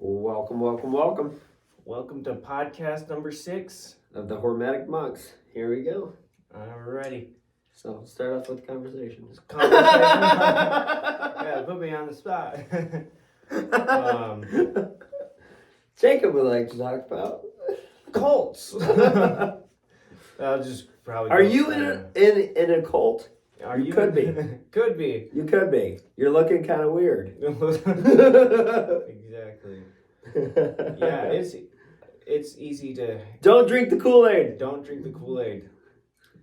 Welcome, welcome, welcome Welcome to podcast number 6 of the Hormetic Monks. Here we go. Alrighty. So, start off with the conversation. Yeah, put me on the spot. Jacob would like to talk about Cults. I'll just probably. Are you in a cult? You could be. Could be. You could be. You're looking kind of weird. Exactly. Yeah, it's easy to. Don't drink the Kool-Aid. Don't drink the Kool-Aid.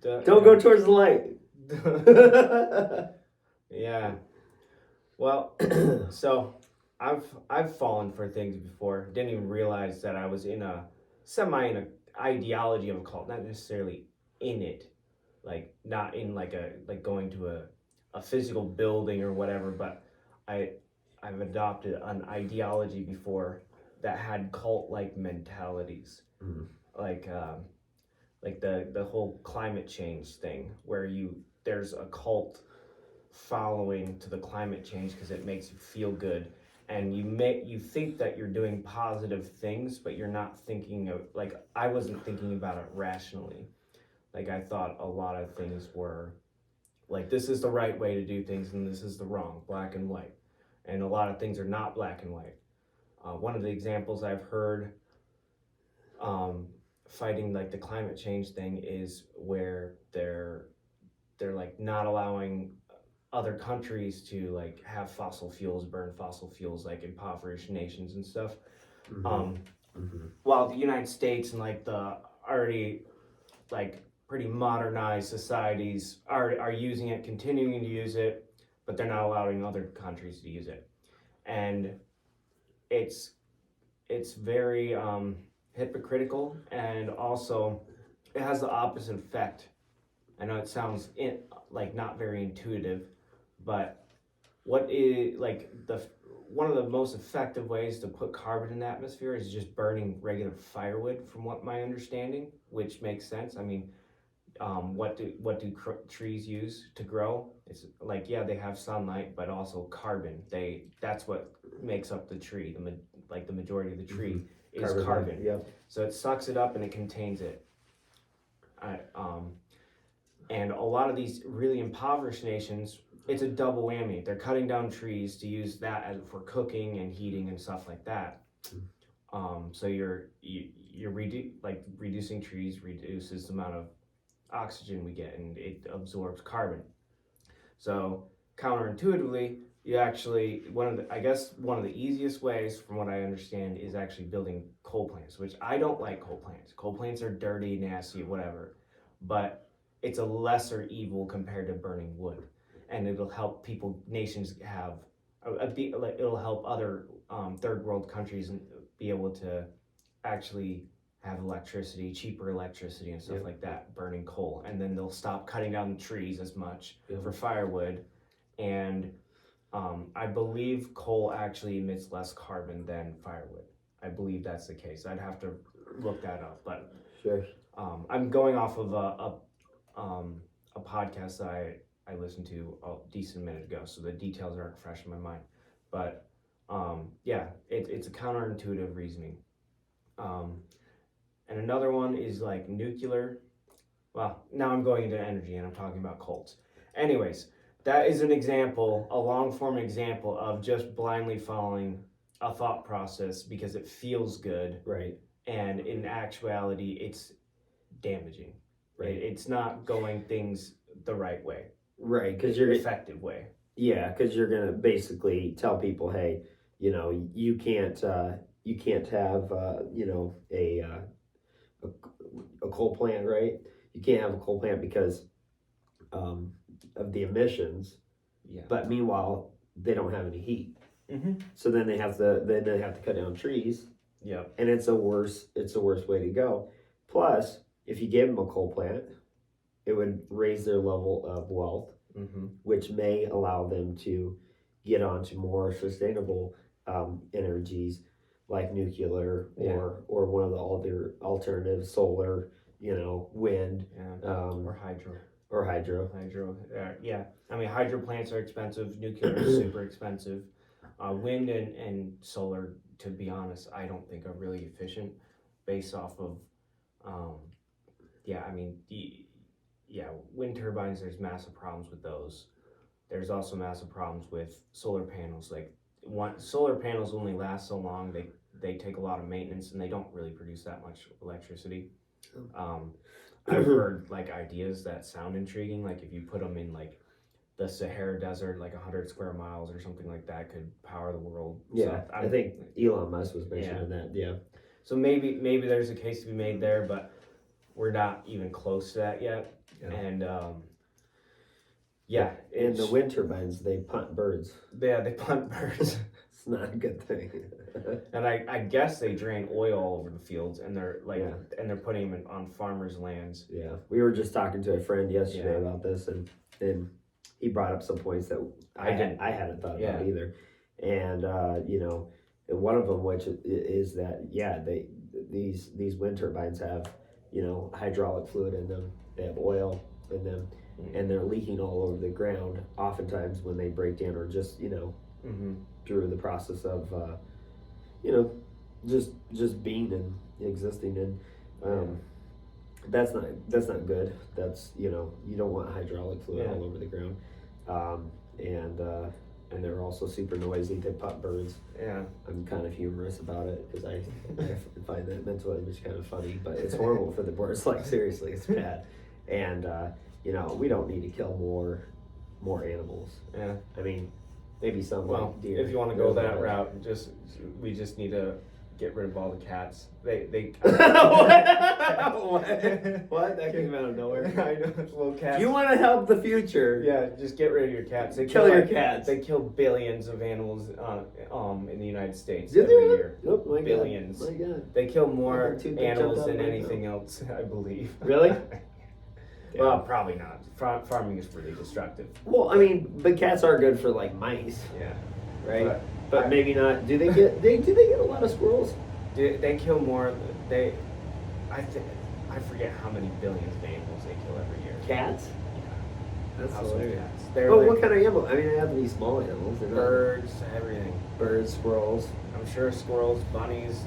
Don't go towards the light. Yeah. Well, so I've fallen for things before. Didn't even realize that I was in a ideology of a cult, not necessarily in it, like not in like going to a physical building or whatever. But I've adopted an ideology before that had cult-like mentalities, like the whole climate change thing, where there's a cult following to the climate change because it makes you feel good, and you think that you're doing positive things, but you're not thinking of, like, I wasn't thinking about it rationally. Like, I thought a lot of things were like, this is the right way to do things and this is the wrong, black and white, and a lot of things are not black and white. One of the examples I've heard fighting like the climate change thing is where they're like not allowing other countries to like have burn fossil fuels, like impoverished nations and stuff. While the United States and like the already like pretty modernized societies are using it, continuing to use it, but they're not allowing other countries to use it. And it's very hypocritical, and also it has the opposite effect. I know it sounds like not very intuitive, but what is like one of the most effective ways to put carbon in the atmosphere is just burning regular firewood, from what my understanding, which makes sense. I mean, what do trees use to grow? It's like, yeah, they have sunlight, but also carbon. That's what makes up the tree. The majority of the tree is carbon. Yeah. So it sucks it up and it contains it. And a lot of these really impoverished nations, it's a double whammy. They're cutting down trees to use that for cooking and heating and stuff like that. So you're reducing trees reduces the amount of oxygen we get, and it absorbs carbon. So counterintuitively, you actually one of the easiest ways, from what I understand, is actually building coal plants, which I don't like. Coal plants. Coal plants are dirty, nasty, whatever, but it's a lesser evil compared to burning wood, and it'll help nations have it'll help other third world countries be able to actually have electricity, cheaper electricity and stuff like that, burning coal, and then they'll stop cutting down the trees as much for firewood. And I believe coal actually emits less carbon than firewood. I believe that's the case. I'd have to look that up, but Sure. I'm going off of a podcast that I listened to a decent minute ago, so the details aren't fresh in my mind. But it's a counterintuitive reasoning. And another one is like nuclear. Well, now I'm going into energy and I'm talking about cults. Anyways, that is an example, a long form example of just blindly following a thought process because it feels good. Right. And in actuality, it's damaging. Right. It's not going things the right way. Right, because you're effective way. Yeah, because you're gonna basically tell people, hey, you can't have a coal plant, right? You can't have a coal plant because of the emissions. Yeah. But meanwhile, they don't have any heat. Mm-hmm. So then they have to cut down trees. Yeah. And it's a worse way to go. Plus, if you gave them a coal plant, it would raise their level of wealth, which may allow them to get onto more sustainable energies like nuclear or one of the other alternatives, solar, wind, or hydro. Hydro. Yeah. I mean, hydro plants are expensive. Nuclear is super expensive. Wind and solar, to be honest, I don't think are really efficient based off of, yeah, I mean, wind turbines, there's massive problems with those. There's also massive problems with solar panels. Like, solar panels only last so long. They take a lot of maintenance and they don't really produce that much electricity. I've heard like ideas that sound intriguing, like if you put them in like the Sahara Desert, like 100 square miles or something like that, could power the world. Yeah, So I think Elon Musk was mentioning that. Yeah. So maybe there's a case to be made there, but we're not even close to that yet. Yeah. And and the wind turbines, they punt birds. Yeah, they punt birds. It's not a good thing. And I guess they drain oil all over the fields, and they're and they're putting them on farmers' lands. Yeah, we were just talking to a friend yesterday about this, and he brought up some points that I hadn't thought about either. And one of them, which is that these wind turbines have hydraulic fluid in them. They have oil in them, and they're leaking all over the ground. Oftentimes when they break down, or just through the process of just being and existing, and that's not good. That's you don't want hydraulic fluid all over the ground, and they're also super noisy. They punt birds. Yeah, I'm kind of humorous about it because I find that mental image kind of funny, but it's horrible for the birds. Like, seriously, it's bad. And we don't need to kill more animals. Yeah, I mean, maybe some deer. If you want to go that route, we just need to get rid of all the cats. They what? That came out of nowhere. I know, it's little cats. If you want to help the future, just get rid of your cats. They kill your cats. They kill billions of animals in the United States every year. Oh, my billions. God. My God. They kill more animals than anything else, I believe. Really? Well, probably not. Farming is really destructive. Well, I mean, but cats are good for like mice. Yeah. Right. But maybe not. Do they get? Do they get a lot of squirrels? They kill more. I forget how many billions of animals they kill every year. Cats? Yeah. That's hilarious. Cats. But what kind of animals? I mean, they have to be small animals. Birds, everything. Birds, squirrels. I'm sure squirrels, bunnies,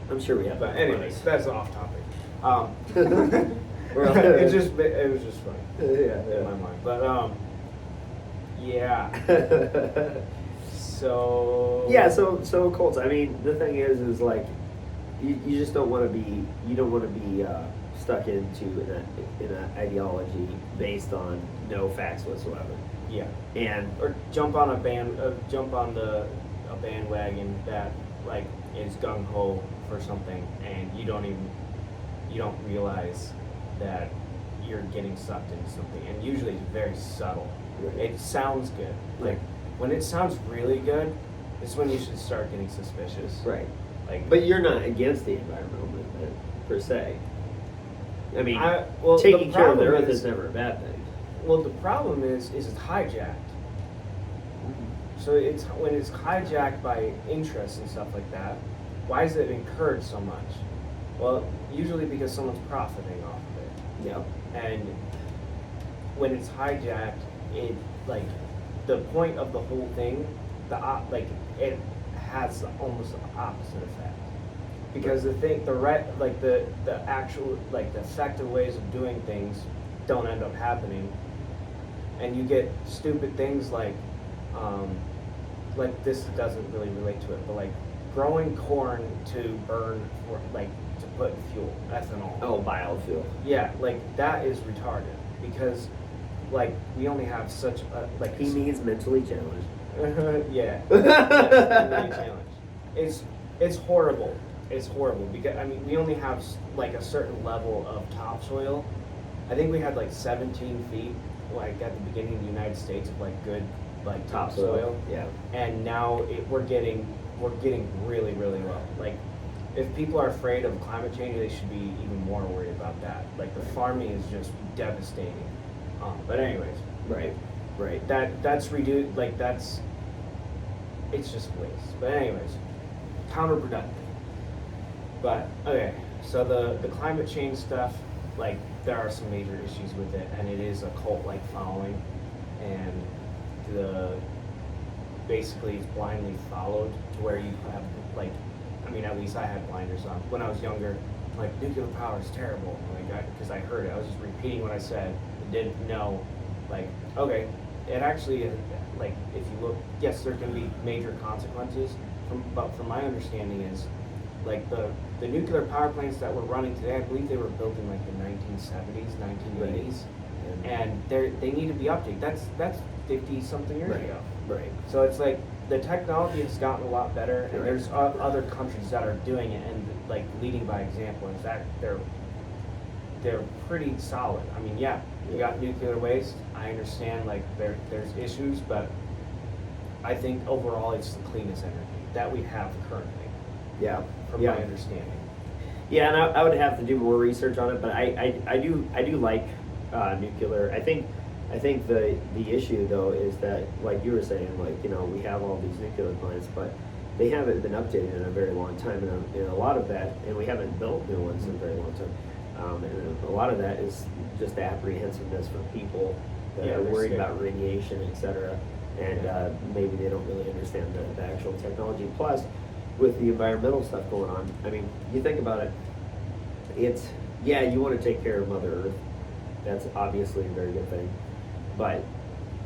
I'm sure we have. But anyways, that's off topic. It was just funny. In my mind. But So cults. I mean, the thing is like, you just don't want to be. You don't want to be stuck into an ideology based on no facts whatsoever. Yeah. Or jump on a bandwagon that like is gung ho for something, and you don't realize that you're getting sucked into something, and usually it's very subtle. Right. It sounds good. Like, when it sounds really good, it's when you should start getting suspicious. Right. Like, but you're not against the environmental movement per se. I mean, taking care of the earth is never a bad thing. Well, the problem is it's hijacked. So when it's hijacked by interests and stuff like that, why is it encouraged so much? Well, usually because someone's profiting off of it. Yeah. And when it's hijacked, it like the point of the whole thing, it has almost the opposite effect. Because the actual the effective ways of doing things don't end up happening, and you get stupid things like this doesn't really relate to it, but like growing corn to burn to put in fuel, ethanol. Oh, biofuel. Yeah, that is retarded because we only have such a he means mentally challenged. yeah. Mentally challenged. It's horrible. It's horrible because we only have a certain level of topsoil. I think we had 17 feet at the beginning of the United States of good topsoil. Yeah. And now we're getting really, really low. If people are afraid of climate change, they should be even more worried about that. The farming is just devastating. But anyways. Right. That's reduced. It's just waste. But anyways, counterproductive. But okay, so the climate change stuff, there are some major issues with it, and it is a cult-like following, and basically is blindly followed to where you have like, I mean, at least I had blinders on when I was younger. Like nuclear power is terrible, like because I heard it. I was just repeating what I said and didn't know, like, okay, it actually like if you look, yes, there's going to be major consequences. But from my understanding is, like the nuclear power plants that we're running today, I believe they were built in like the 1970s, 1980s, and they need to be updated. That's 50 something years ago. Right. So it's like the technology has gotten a lot better, and there's other countries that are doing it and like leading by example. In fact, they're pretty solid. I mean, yeah, you got nuclear waste. I understand like there's issues, but I think overall it's the cleanest energy that we have currently. Yeah. From my understanding. Yeah, and I would have to do more research on it, but I do like nuclear. I think the issue though is that, like you were saying, like, you know, we have all these nuclear plants, but they haven't been updated in a very long time, and a lot of that, and we haven't built new ones in a very long time. And a lot of that is just apprehensiveness for people that are worried about radiation, etc. And maybe they don't really understand the actual technology. Plus, with the environmental stuff going on, I mean, you think about it, it's, yeah, you want to take care of Mother Earth. That's obviously a very good thing. But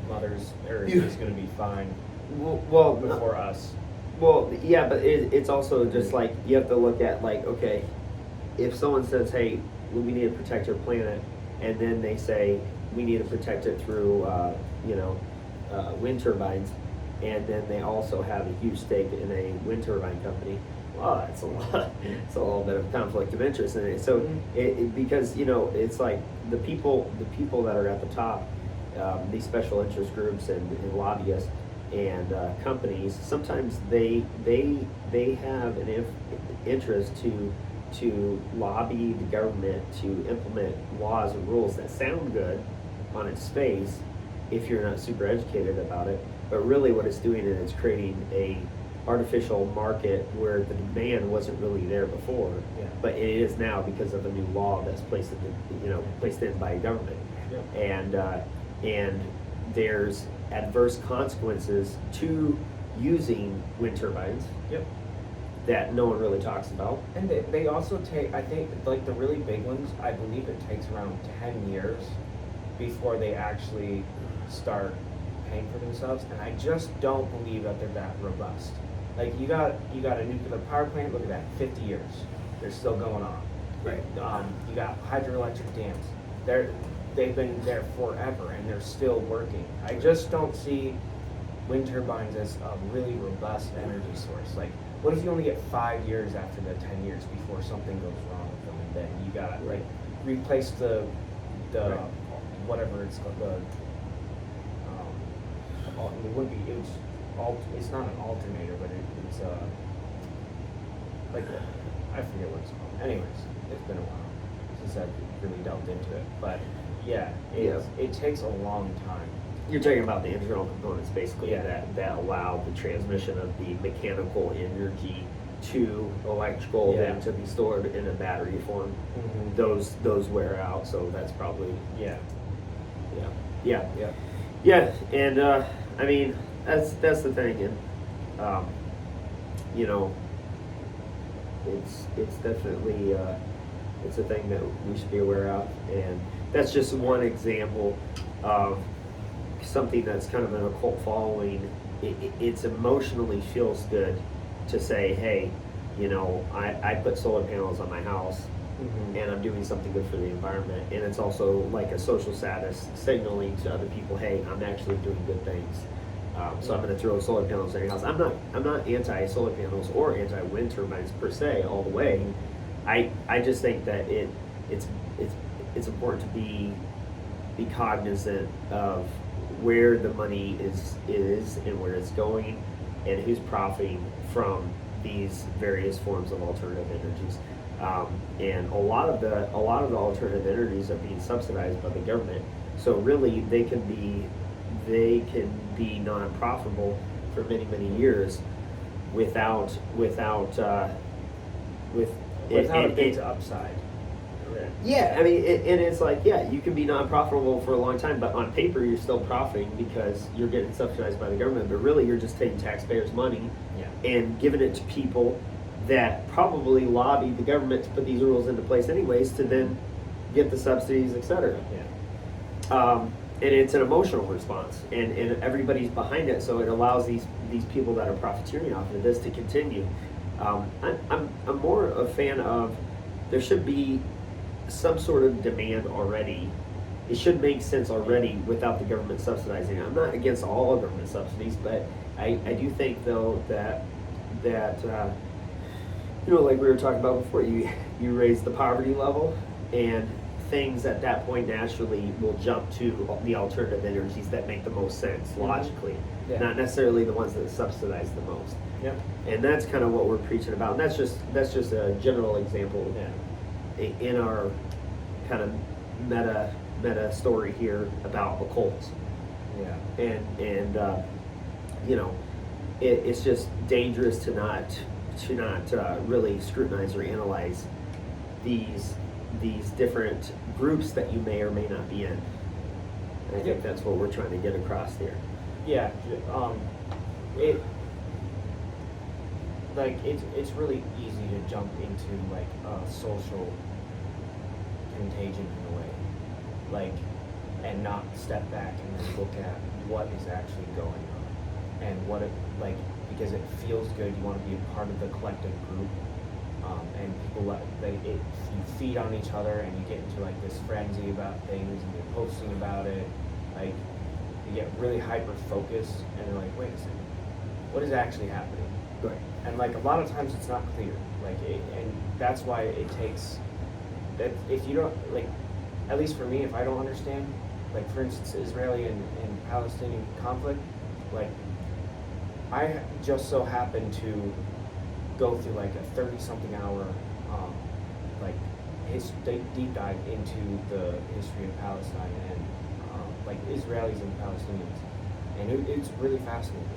Mother Earth is going to be fine well before us. Well, yeah, but it's also just like, you have to look at, like, okay, if someone says, hey, we need to protect our planet, and then they say we need to protect it through, wind turbines, and then they also have a huge stake in a wind turbine company. Well, that's it's a little bit of conflict of interest in it. So because, you know, it's like the people that are at the top, these special interest groups and lobbyists and companies, sometimes they have an interest to lobby the government to implement laws and rules that sound good on its face if you're not super educated about it. But really what it's doing is it's creating a artificial market where the demand wasn't really there before, but it is now because of a new law that's placed in by government. And there's adverse consequences to using wind turbines that no one really talks about. And they also take, I think, like the really big ones, I believe it takes around 10 years before they actually start paying for themselves, and I just don't believe that they're that robust. Like you got a nuclear power plant, look at that, 50 years, they're still going on. Right. You got hydroelectric dams, they've been there forever and they're still working. I just don't see wind turbines as a really robust energy source. Like, what if you only get 5 years after the 10 years before something goes wrong with them, and then you gotta like replace the whatever it's called, it wouldn't be, it's not an alternator, but it's like I forget what it's called. Anyways, it's been a while since I've really delved into it, but it takes a long time. You're talking about the internal components, basically, that allow the transmission of the mechanical energy to electrical, then to be stored in a battery form. Those wear out, so that's probably and I mean, that's the thing, and you know, it's definitely it's a thing that we should be aware of, and that's just one example of something that's kind of an occult following. It's emotionally feels good to say, hey, you know, I put solar panels on my house, and I'm doing something good for the environment, and it's also like a social status signaling to other people, hey, I'm actually doing good things. So I'm going to throw solar panels on your house. I'm not anti solar panels or anti wind turbines per se all the way. I just think that it's important to be cognizant of where the money is and where it's going, and who's profiting from these various forms of alternative energies. And a lot of the alternative energies are being subsidized by the government. So really, they can be non-profitable for many years without a big upside. Yeah, I mean, and it's like, yeah, you can be non-profitable for a long time, but on paper you're still profiting because you're getting subsidized by the government. But really, you're just taking taxpayers' money and giving it to people that probably lobbied the government to put these rules into place anyways to then get the subsidies, etc. And it's an emotional response, and everybody's behind it, so it allows these people that are profiteering off of this to continue. I'm more a fan of there should be some sort of demand already. It should make sense already without the government subsidizing it. I'm not against all government subsidies, but I do think though that like we were talking about before, you raise the poverty level, and things at that point naturally will jump to the alternative energies that make the most sense logically, not necessarily the ones that subsidize the most. Yep. And that's kind of what we're preaching about. And that's just a general example in our kind of meta story here about occults. Yeah. And it's just dangerous to not really scrutinize or analyze these different groups that you may or may not be in. And I think that's what we're trying to get across here. Yeah. It's really easy to jump into like a social contagion in a way, and not step back and then look at what is actually going on and what it because it feels good. You want to be a part of the collective group, and people you feed on each other and you get into like this frenzy about things and you're posting about it, like you get really hyper focused and you're like, wait a second, what is actually happening? Right. And like a lot of times it's not clear, and that's why it takes that if you don't at least for me, if I don't understand, like for instance Israeli and Palestinian conflict, I just so happen to go through like a 30-something hour deep dive into the history of Palestine and Israelis and Palestinians, and it's really fascinating.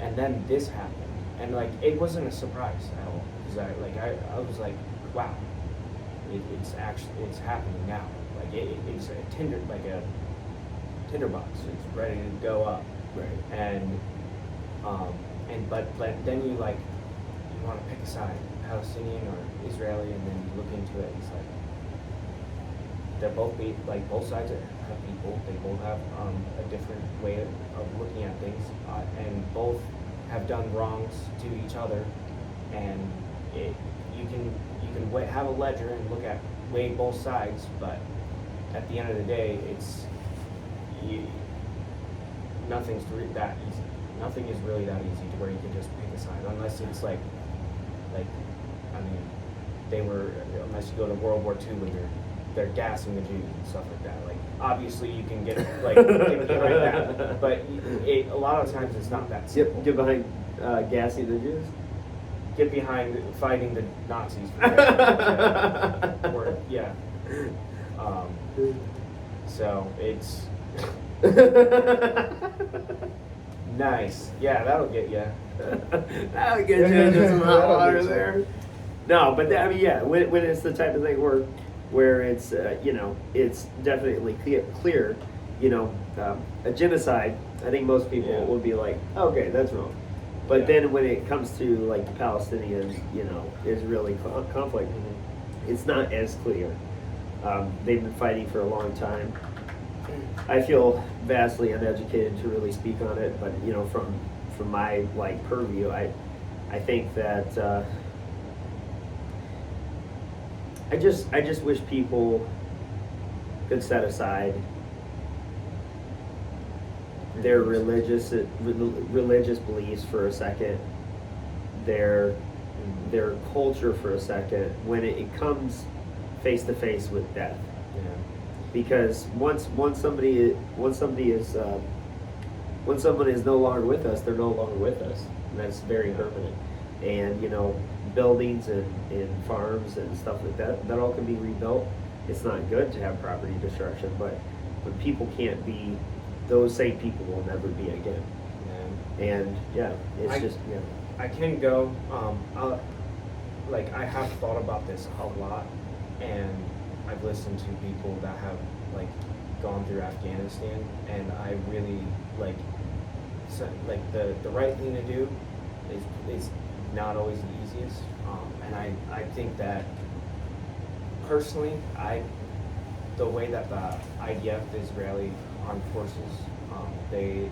And then this happened, and it wasn't a surprise at all because I was like, wow, it's happening now. It's a tinderbox. It's ready to go up. Right. But then you want to pick a side, Palestinian or Israeli, and then you look into it. It's like they're both both sides have people. They both have a different way of looking at things, and both have done wrongs to each other. And you can have a ledger and weigh both sides, but at the end of the day, nothing's that easy. Nothing is really that easy to where you can just pick a side, unless it's unless you go to World War II when they're gassing the Jews and stuff like that. Obviously you can get get behind that, but a lot of times it's not that simple. Get behind gassing the Jews. Get behind fighting the Nazis. So it's nice. Yeah, that'll get you. That'll get you into some hot water there. No, but when it's the type of thing where it's it's definitely clear. A genocide. I think most people would be like, okay, that's wrong. But then when it comes to the Palestinian, Israeli conflict, it's not as clear. They've been fighting for a long time. I feel vastly uneducated to really speak on it, but from my purview, I think that I just wish people could set aside their religious beliefs for a second, their culture for a second, when it comes face to face with death. Because once someone is no longer with us, they're no longer with us, and that's very permanent. And buildings and farms and stuff like that all can be rebuilt. It's not good to have property destruction, but people can't be, those same people will never be again. And I can go. I have thought about this a lot, and I've listened to people that have like gone through Afghanistan, and I really like the right thing to do is not always the easiest, and I think that personally the way that the IDF, the Israeli Armed Forces, they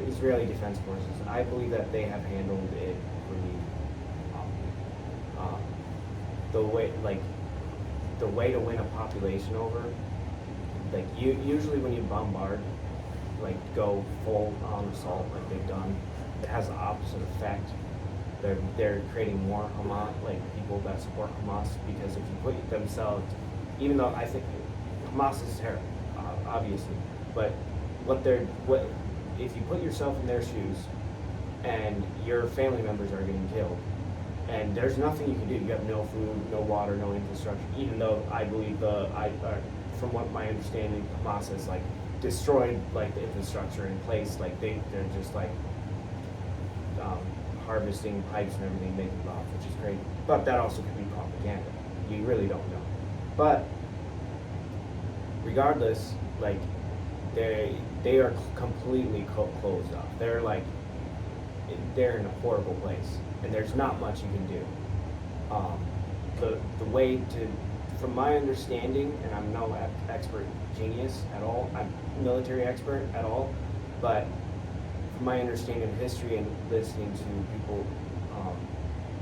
Israeli Defense Forces, I believe that they have handled it pretty the way the way to win a population over, like usually when you bombard, like go full on assault like they've done, it has the opposite effect. They're creating more Hamas, like people that support Hamas, because if you put themselves, even though I think Hamas is terrible, obviously, but what if you put yourself in their shoes and your family members are getting killed, and there's nothing you can do. You have no food, no water, no infrastructure. Even though I believe from what my understanding, Hamas has like destroyed like the infrastructure in place. Like they're just like harvesting pipes and everything, making bombs, which is great. But that also could be propaganda. You really don't know. But regardless, like they are completely closed off. They're in a horrible place, and there's not much you can do. The way to, from my understanding, and I'm no expert genius at all, I'm military expert at all, but from my understanding of history and listening to people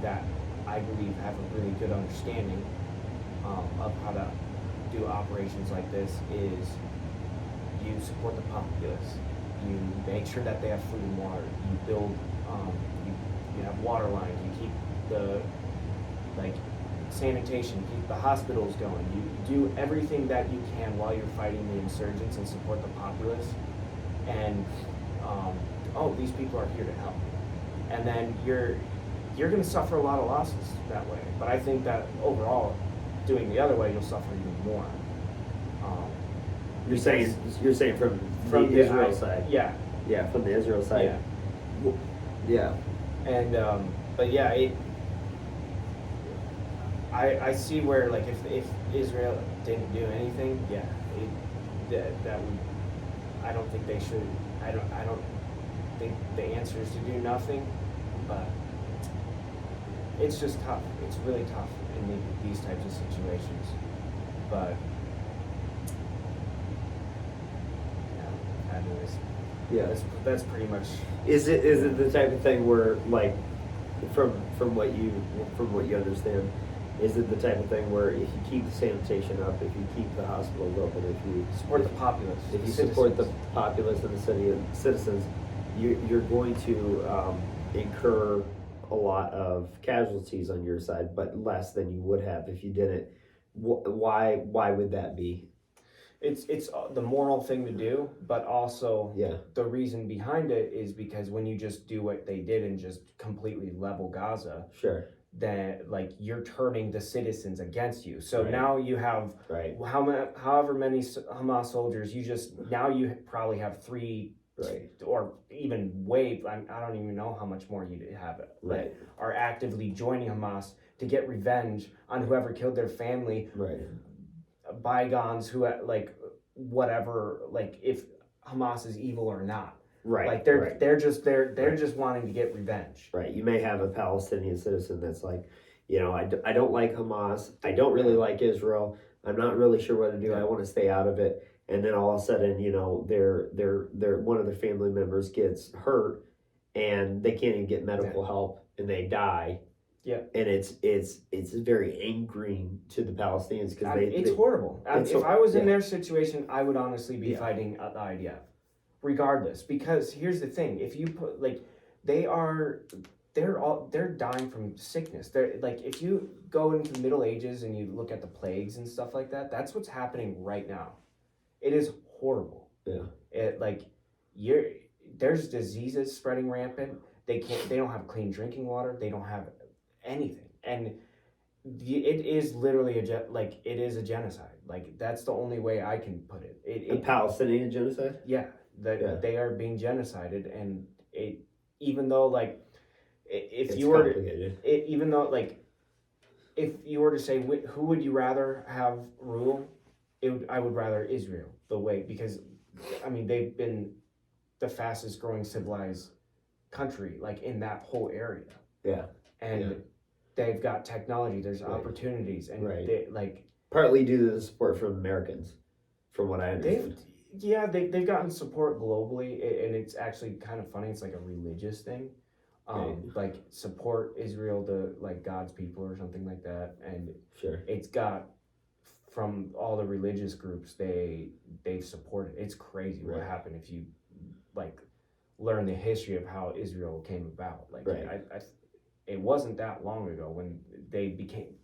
that I believe have a really good understanding of how to do operations like this, is you support the populace. You make sure that they have food and water. You build, you have water lines. You keep the sanitation. Keep the hospitals going. You do everything that you can while you're fighting the insurgents and support the populace. And these people are here to help. And then you're going to suffer a lot of losses that way. But I think that overall, doing the other way, you'll suffer even more. You're saying from the Israel side. Yeah. Yeah, from the Israel side. Yeah. And but yeah, I see where, like, if Israel didn't do anything, that would, I don't think they should. I don't think the answer is to do nothing, but it's just tough. It's really tough in these types of situations. But anyways, that's pretty much. Is it the type of thing where, like, from what you understand, is it the type of thing where if you keep the sanitation up, if you keep the hospitals open, if you support the populace, if you support the populace and the city and citizens, you're going to incur a lot of casualties on your side, but less than you would have if you didn't. Why would that be? It's the moral thing to do, but also the reason behind it is because when you just do what they did and just completely level Gaza, sure, then like you're turning the citizens against you. So now you have however many Hamas soldiers, you probably have 3 or even way, I don't even know how much more you have that are actively joining Hamas to get revenge on whoever killed their family. Bygones, who like whatever, like if Hamas is evil or not. Like they're just wanting to get revenge. You may have a Palestinian citizen that's like, I don't like Hamas. I don't really like Israel. I'm not really sure what to do. I want to stay out of it. And then all of a sudden, their one of their family members gets hurt, and they can't even get medical help, and they die. Yeah, and it's very angering to the Palestinians because it's horrible. If I was in their situation, I would honestly be fighting the IDF, regardless. Because here's the thing: if you put they're dying from sickness. They're like, if you go into the Middle Ages and you look at the plagues and stuff like that, that's what's happening right now. It is horrible. There's diseases spreading rampant. They don't have clean drinking water. They don't have anything, and it is literally it is a genocide. Like, that's the only way I can put it. A Palestinian genocide. They are being genocided, and even though even though if you were to say who would you rather have rule, I would rather Israel because, I mean, they've been the fastest growing civilized country like in that whole area. Yeah. And they've got technology. There's Right. opportunities, and Right. they like partly due to the support from Americans, from what I understand. they've gotten support globally, and it's actually kind of funny. It's like a religious thing. Like support Israel to like God's people or something like that, and Sure. it's got from all the religious groups they've supported. It's crazy what happened if you like learn the history of how Israel came about. Like it wasn't that long ago when they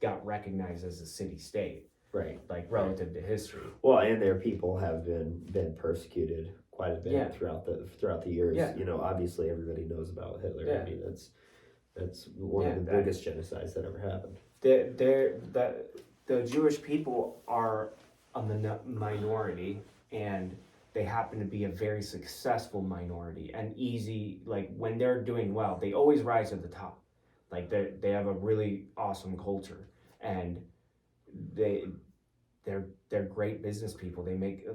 got recognized as a city state. Right. Like relative to history. Well, and their people have been persecuted quite a bit throughout the years. Yeah. You know, obviously everybody knows about Hitler. Yeah. I mean, that's one of the biggest genocides that ever happened. The Jewish people are a minority, and they happen to be a very successful minority and easy. Like when they're doing well, they always rise to the top. Like they have a really awesome culture, and they're great business people. They make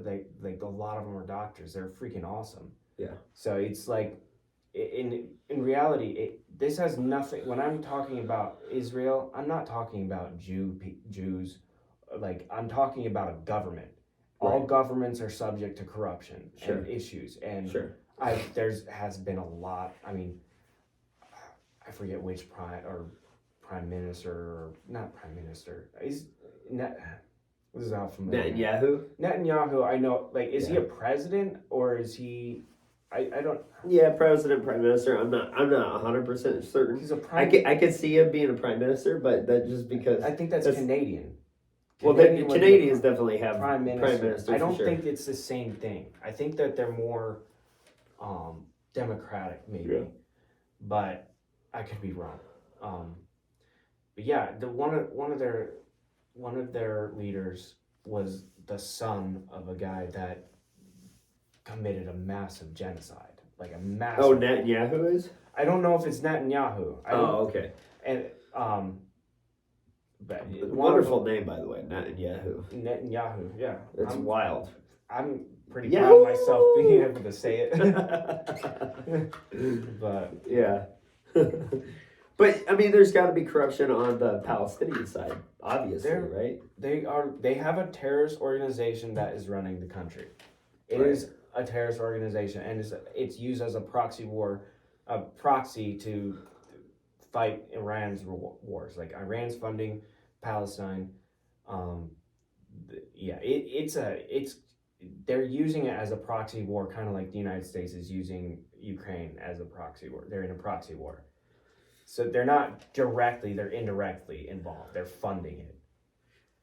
like a lot of them are doctors. They're freaking awesome. Yeah. So it's like in reality, this has nothing. When I'm talking about Israel, I'm not talking about Jews. Like I'm talking about a government. Right. All governments are subject to corruption and issues, and has been a lot. I mean, I forget which prime minister or not prime minister. What is that from? Netanyahu. I know. Like, is he a president or is he? I don't. Yeah, president, prime minister. I'm not 100% certain. He's a I could see him being a prime minister, but that just because I think that's Canadian. Well, Canadians definitely have prime minister. I don't sure. think it's the same thing. I think that they're more democratic, maybe, but I could be wrong. But yeah, one of their leaders was the son of a guy that committed a massive genocide, like a massive. Oh, Netanyahu is? I don't know if it's Netanyahu. Okay. And but wonderful name, by the way, Netanyahu. Netanyahu, yeah. It's wild. I'm pretty proud of myself being able to say it. But yeah. But I mean, there's got to be corruption on the Palestinian side, obviously, right? They have a terrorist organization that is running the country. It is a terrorist organization, and it's used as a proxy to fight Iran's wars. Like Iran's funding Palestine. They're using it as a proxy war, kind of like the United States is using Ukraine as a proxy war. They're in a proxy war. So they're not directly, they're indirectly involved. They're funding it.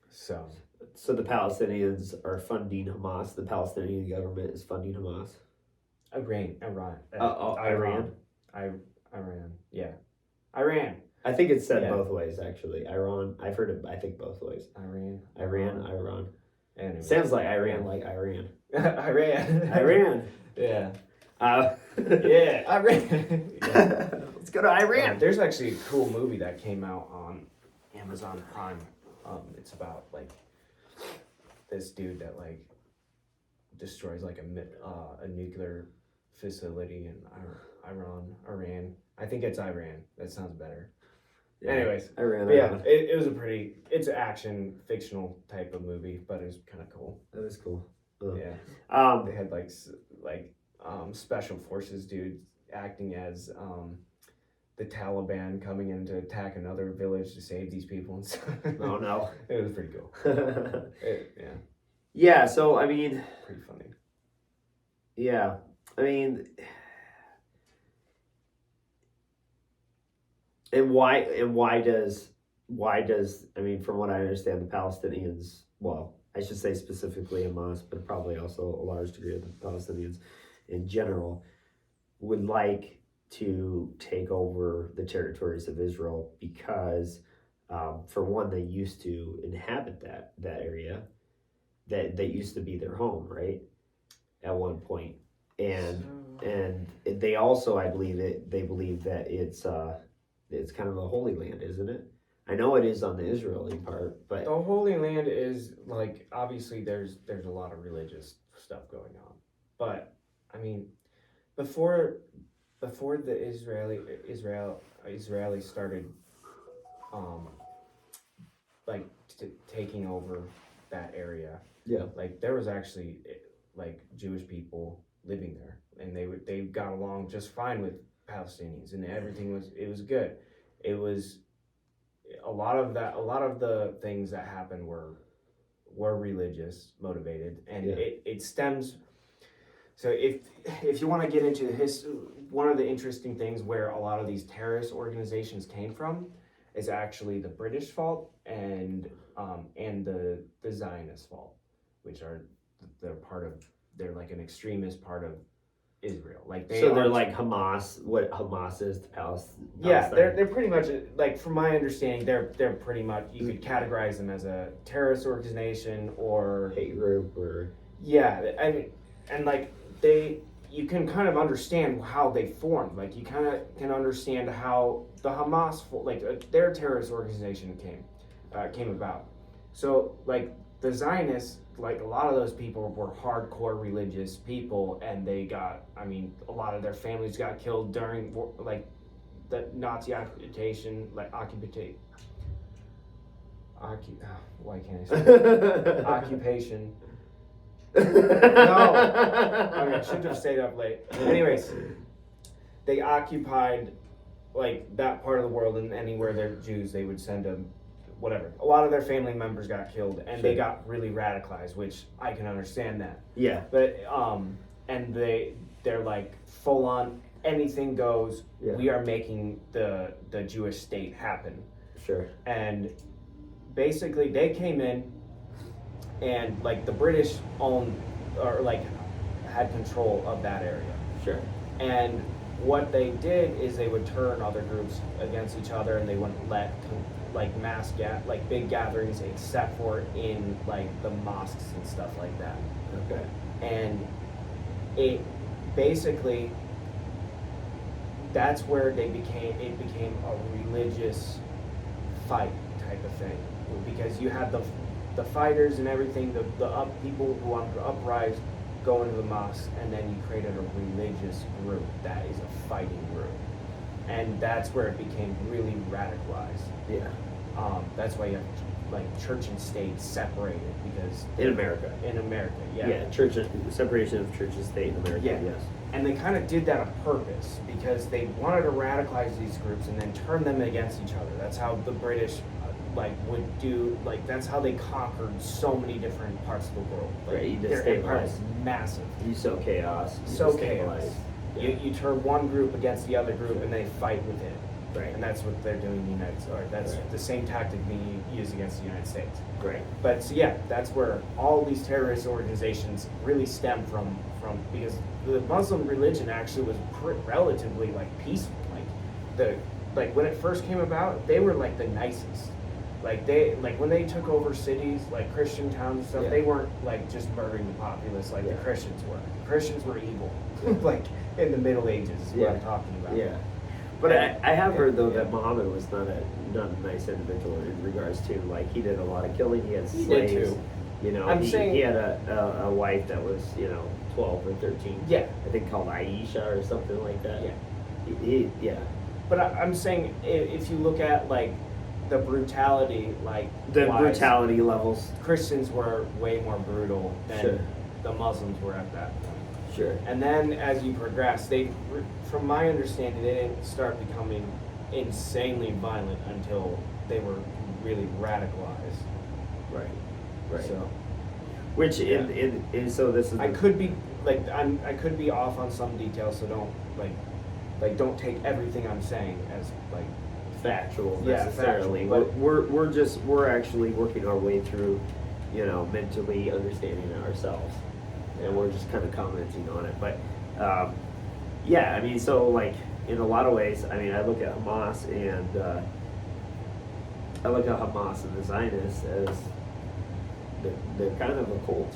So the Palestinians are funding Hamas. The Palestinian government is funding Hamas. Iran. Yeah. Iran. I think it's said both ways, actually. Iran. I've heard it, I think, both ways. Iran. Anyway. Sounds like Iran, like Iran. Iran. Yeah. Yeah, Iran. Yeah. Let's go to Iran. There's actually a cool movie that came out on Amazon Prime. It's about like this dude that like destroys like a nuclear facility in Iran. I think it's Iran. That sounds better. Yeah. Anyways, Iran. It was it's an action fictional type of movie, but it was kind of cool. That was cool. Yeah. They had like special forces dudes acting as the Taliban coming in to attack another village to save these people and stuff. Oh no. It was pretty cool. Yeah, so I mean, pretty funny. Yeah. I mean, and why does I mean, from what I understand, the Palestinians, well, I should say specifically Hamas, but probably also a large degree of the Palestinians in general, would like to take over the territories of Israel because, for one, they used to inhabit that area, that used to be their home, right? At one point, and they also, I believe they believe that it's kind of a holy land, isn't it? I know it is on the Israeli part, but The Holy Land is like obviously there's a lot of religious stuff going on, but I mean before the Israeli started um like taking over that area, yeah, like there was actually like Jewish people living there, and they got along just fine with Palestinians, and everything was good. It was a lot of the things that happened were religious motivated, and yeah, it stems. So if you want to get into one of the interesting things where a lot of these terrorist organizations came from is actually the British fault and the Zionist fault, which are they're like an extremist part of Israel. Like they're like Hamas, what Hamas is to Palestine. Yeah, they're pretty much like, from my understanding, they're pretty much, you could categorize them as a terrorist organization or hate group or yeah. I mean, and like you can kind of understand how they formed. Like you kind of can understand how the Hamas their terrorist organization came about. So like the Zionists, like a lot of those people were hardcore religious people, and they got, I mean, a lot of their families got killed during like the Nazi occupation, why can't I say occupation? No, I should have stayed up late. Anyways, they occupied like that part of the world, and anywhere there Jews, they would send them whatever. A lot of their family members got killed, and they got really radicalized, which I can understand that. Yeah. But and they're like full on anything goes. Yeah. We are making the Jewish state happen. Sure. And basically, they came in, and like the British owned or like had control of that area. Sure. And what they did is they would turn other groups against each other, and they wouldn't let like like big gatherings except for in like the mosques and stuff like that. Okay. And it basically, that's where it became a religious fight type of thing, because you had the fighters and everything, the people who wanted to uprise, go into the mosque, and then you created a religious group that is a fighting group, and that's where it became really radicalized. Yeah. That's why you have like church and state separated, because In America. Yeah. Yeah, separation of church and state in America. Yeah. Yes. And they kind of did that on purpose, because they wanted to radicalize these groups and then turn them against each other. That's how the British would do, like that's how they conquered so many different parts of the world. Like, Right, you their empire was destabilize. massive. You sow chaos. You So destabilize. chaos. Yeah. You turn one group against the other group, and they fight with it. Right. And that's what they're doing in the United States. That's Right. the same tactic being used against the United States. Right. But so yeah, that's where all these terrorist organizations really stem from because the Muslim religion actually was relatively like peaceful. Like when it first came about, they were like the nicest. Like when they took over cities like Christian towns and stuff, Yeah. they weren't like just murdering the populace like the Christians were. The Christians were evil, like in the Middle Ages is what I'm talking about. Yeah. But I have heard though Yeah. that Muhammad was not a nice individual in regards to, like, he did a lot of killing. He had He slaves. did too. You know, I'm he saying- had a wife that was 12 or 13. Yeah. I think called Aisha or something like that. Yeah. Yeah. But I'm saying if you look at like the brutality, like The wise, brutality levels. Christians were way more brutal than Sure. the Muslims were at that point. Sure. And then as you progress, from my understanding, they didn't start becoming insanely violent until they were really radicalized. Right. Right. So Which Yeah. in so this is I could be I could be off on some details, so don't don't take everything I'm saying as like factual Yeah, necessarily. factual, but- We're actually working our way through, mentally understanding it ourselves, and we're just kind of commenting on it. But yeah, I mean, so like in a lot of ways, I mean, I look at Hamas and the Zionists as they're kind of a cult,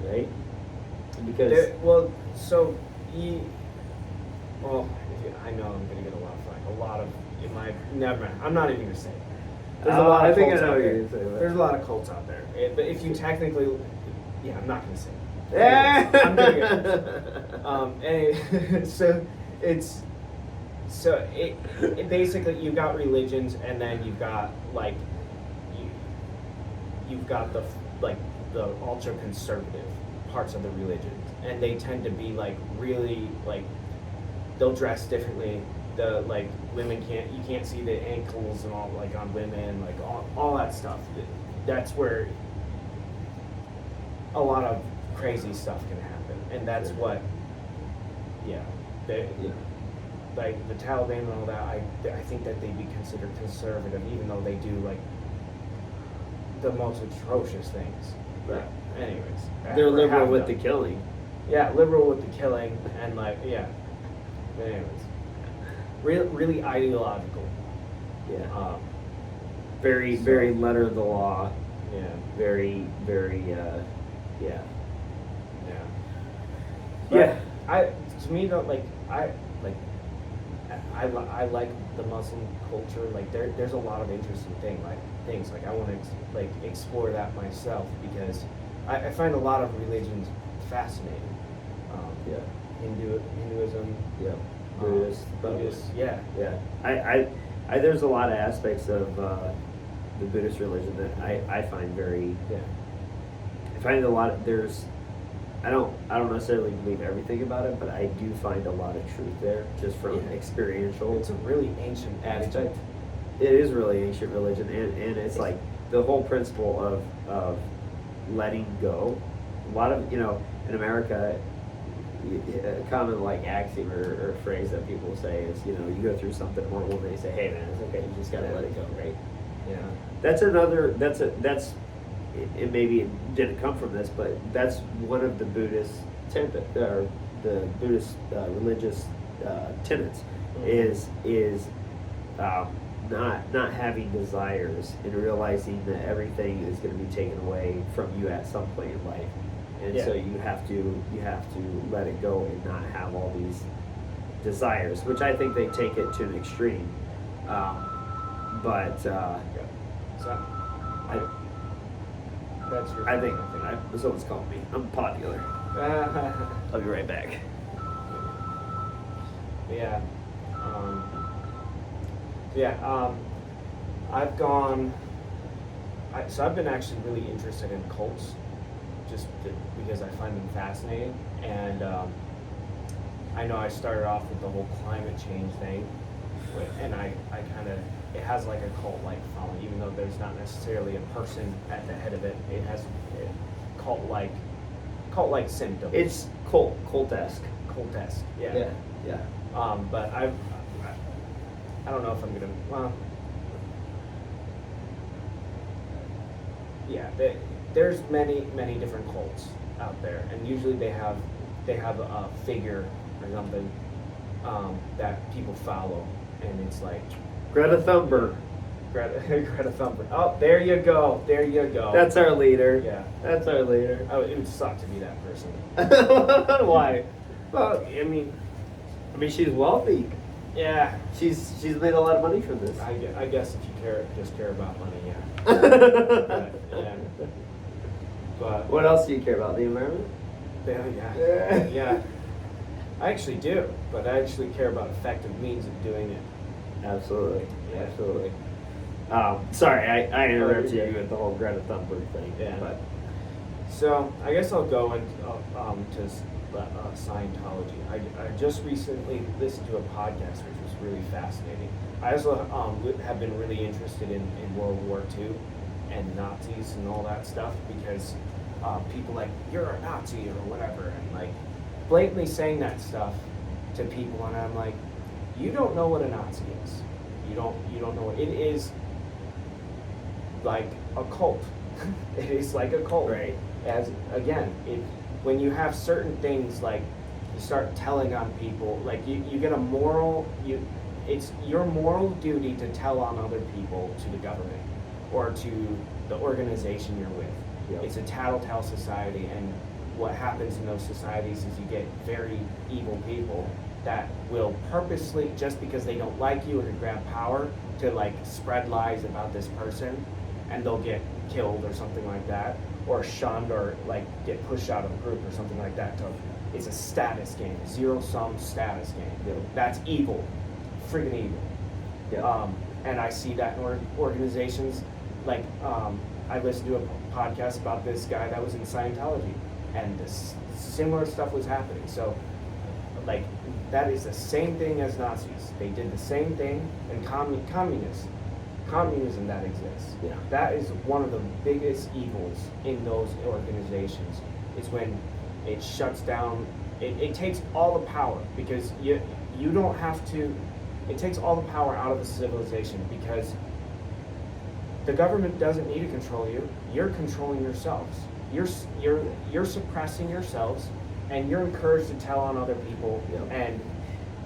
right? Because I know I'm gonna get a lot of flack. A never mind. I'm not even gonna say it. There's a lot I of think I cults know out what there. you're gonna say. There's a lot of cults out there. But if you technically, yeah, I'm not gonna say it. Yeah. I'm gonna it basically you've got religions, and then you've got you've got the ultra conservative parts of the religions, and they tend to be really they'll dress differently. The women you can't see the ankles and all on women, all that stuff. That's where a lot of crazy stuff can happen, and that's what the Taliban and all that. I think that they'd be considered conservative, even though they do the most atrocious things. But anyways, they're liberal with the killing. Yeah, liberal with the killing, and But anyways, really ideological. Yeah. Very letter of the law. Yeah. Very Yeah. Yeah. To me though, I like the Muslim culture. There's a lot of interesting things. I want to explore that myself, because I find a lot of religions fascinating. Hinduism. Yeah. Buddhist. Yeah. Yeah. I there's a lot of aspects of the Buddhist religion that I find very. Yeah. I find a lot. I don't necessarily believe everything about it, but I do find a lot of truth there, just from experiential. It's a really ancient aspect. It is really ancient religion, and it's like the whole principle of letting go. A lot of in America, a common axiom or phrase that people say is you go through something horrible and they say, hey man, it's okay, you just gotta let it go, right? Yeah. It maybe it didn't come from this, but that's one of the Buddhist religious tenets. Mm-hmm. is not having desires and realizing that everything is going to be taken away from you at some point in life, and so you have to let it go and not have all these desires, which I think they take it to an extreme. That's your. I think someone's calling me. I'm popular. I'll be right back. Yeah. I've gone. I've been actually really interested in cults, because I find them fascinating, and I know I started off with the whole climate change thing, and I kind of. It has a cult-like following, even though there's not necessarily a person at the head of it. It has cult-like symptoms. It's cultesque. Cultesque, yeah. But I don't know if I'm gonna. Well, yeah. There's many different cults out there, and usually they have a figure or something that people follow, and it's Greta Thunberg. Greta Thunberg. Oh, there you go. That's our leader. Yeah. That's our leader. Oh, it would suck to be that person. Why? Well, I mean, she's wealthy. Yeah. She's made a lot of money from this. I guess if you just care about money, yeah. But what else do you care about? The environment? Yeah. I actually do, but I actually care about effective means of doing it. Absolutely. Yeah. Absolutely. Sorry, I interrupted you with the whole Greta Thunberg thing. Yeah. But so I guess I'll go into Scientology. I just recently listened to a podcast which was really fascinating. I also have been really interested in World War II and Nazis and all that stuff, because people you're a Nazi or whatever, and blatantly saying that stuff to people, and I'm like, you don't know what a Nazi is. You don't know what it is. Like a cult. It is like a cult. Right. As again, when you have certain things you start telling on people, you get a moral. It's your moral duty to tell on other people to the government or to the organization you're with. Yep. It's a tattletale society, and what happens in those societies is you get very evil people that will purposely, just because they don't like you or to grab power, to like spread lies about this person, and they'll get killed or something like that, or shunned, or like get pushed out of a group or something like that. It's a status game, zero-sum status game. Yeah. That's evil, freaking evil. Yeah. And I see that in organizations. Like, I listened to a podcast about this guy that was in Scientology, and this similar stuff was happening. So, like, that is the same thing as Nazis. They did the same thing, and communism that exists. Yeah. That is one of the biggest evils in those organizations. Is when it shuts down. It takes all the power, because you don't have to. It takes all the power out of the civilization, because the government doesn't need to control you. You're controlling yourselves. You're suppressing yourselves, and you're encouraged to tell on other people, Yeah. and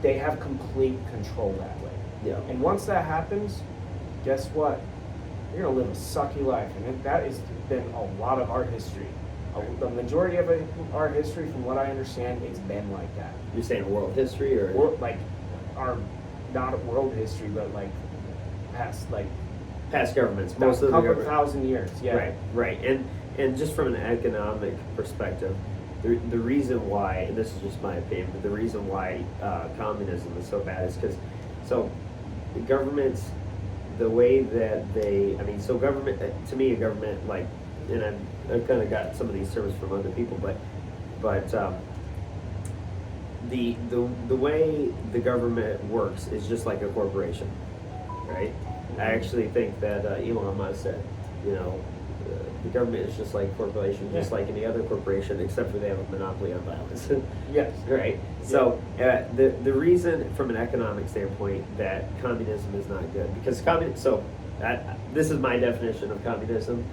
they have complete control that way. Yeah. And once that happens, guess what? You're gonna live a sucky life, and that has been a lot of our history. The majority of our history, from what I understand, it's been like that. You're saying world history, or Like our, not world history, but like past, like past governments? Most of the couple government. thousand years. Yeah. Right. And just from an economic perspective, the reason why, and this is just my opinion, but the reason why communism is so bad is because, so the governments, the way that they, I mean, so government, to me, a government, like, and I've kind of got some of these terms from other people, but the way the government works is just like a corporation, right? I actually think that Elon Musk said, you know, the government is just like a corporation, just like any other corporation, except for they have a monopoly on violence. Yes. Right. So the reason, from an economic standpoint, that communism is not good, because this is my definition of communism,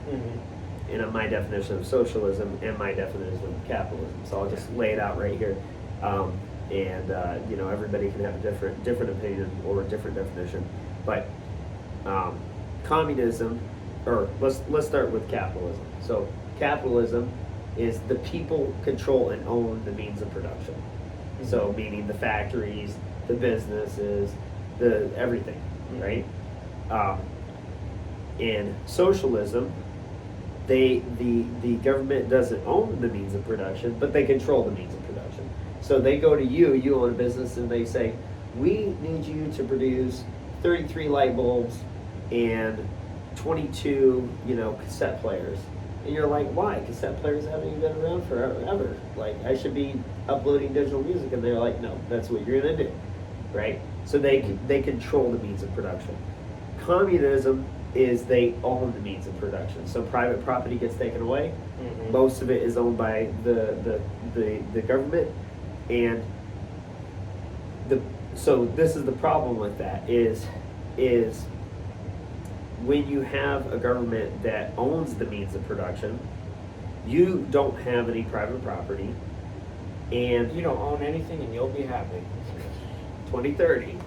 and my definition of socialism, and my definition of capitalism. So I'll just lay it out right here, and you know, everybody can have a different opinion or a different definition, but communism, or let's start with capitalism. So capitalism is the people control and own the means of production. So meaning the factories, the businesses, the everything, right? In socialism, the government doesn't own the means of production, but they control the means of production. So they go to you own a business, and they say, we need you to produce 33 light bulbs and 22, cassette players. And you're like, why? Cassette players haven't even been around forever. Like, I should be uploading digital music. And they're like, no, that's what you're gonna do, right? So they control the means of production. Communism is they own the means of production. So private property gets taken away. Most of it is owned by the government, and so this is the problem with that is when you have a government that owns the means of production, you don't have any private property, and You don't own anything, and you'll be happy. 2030,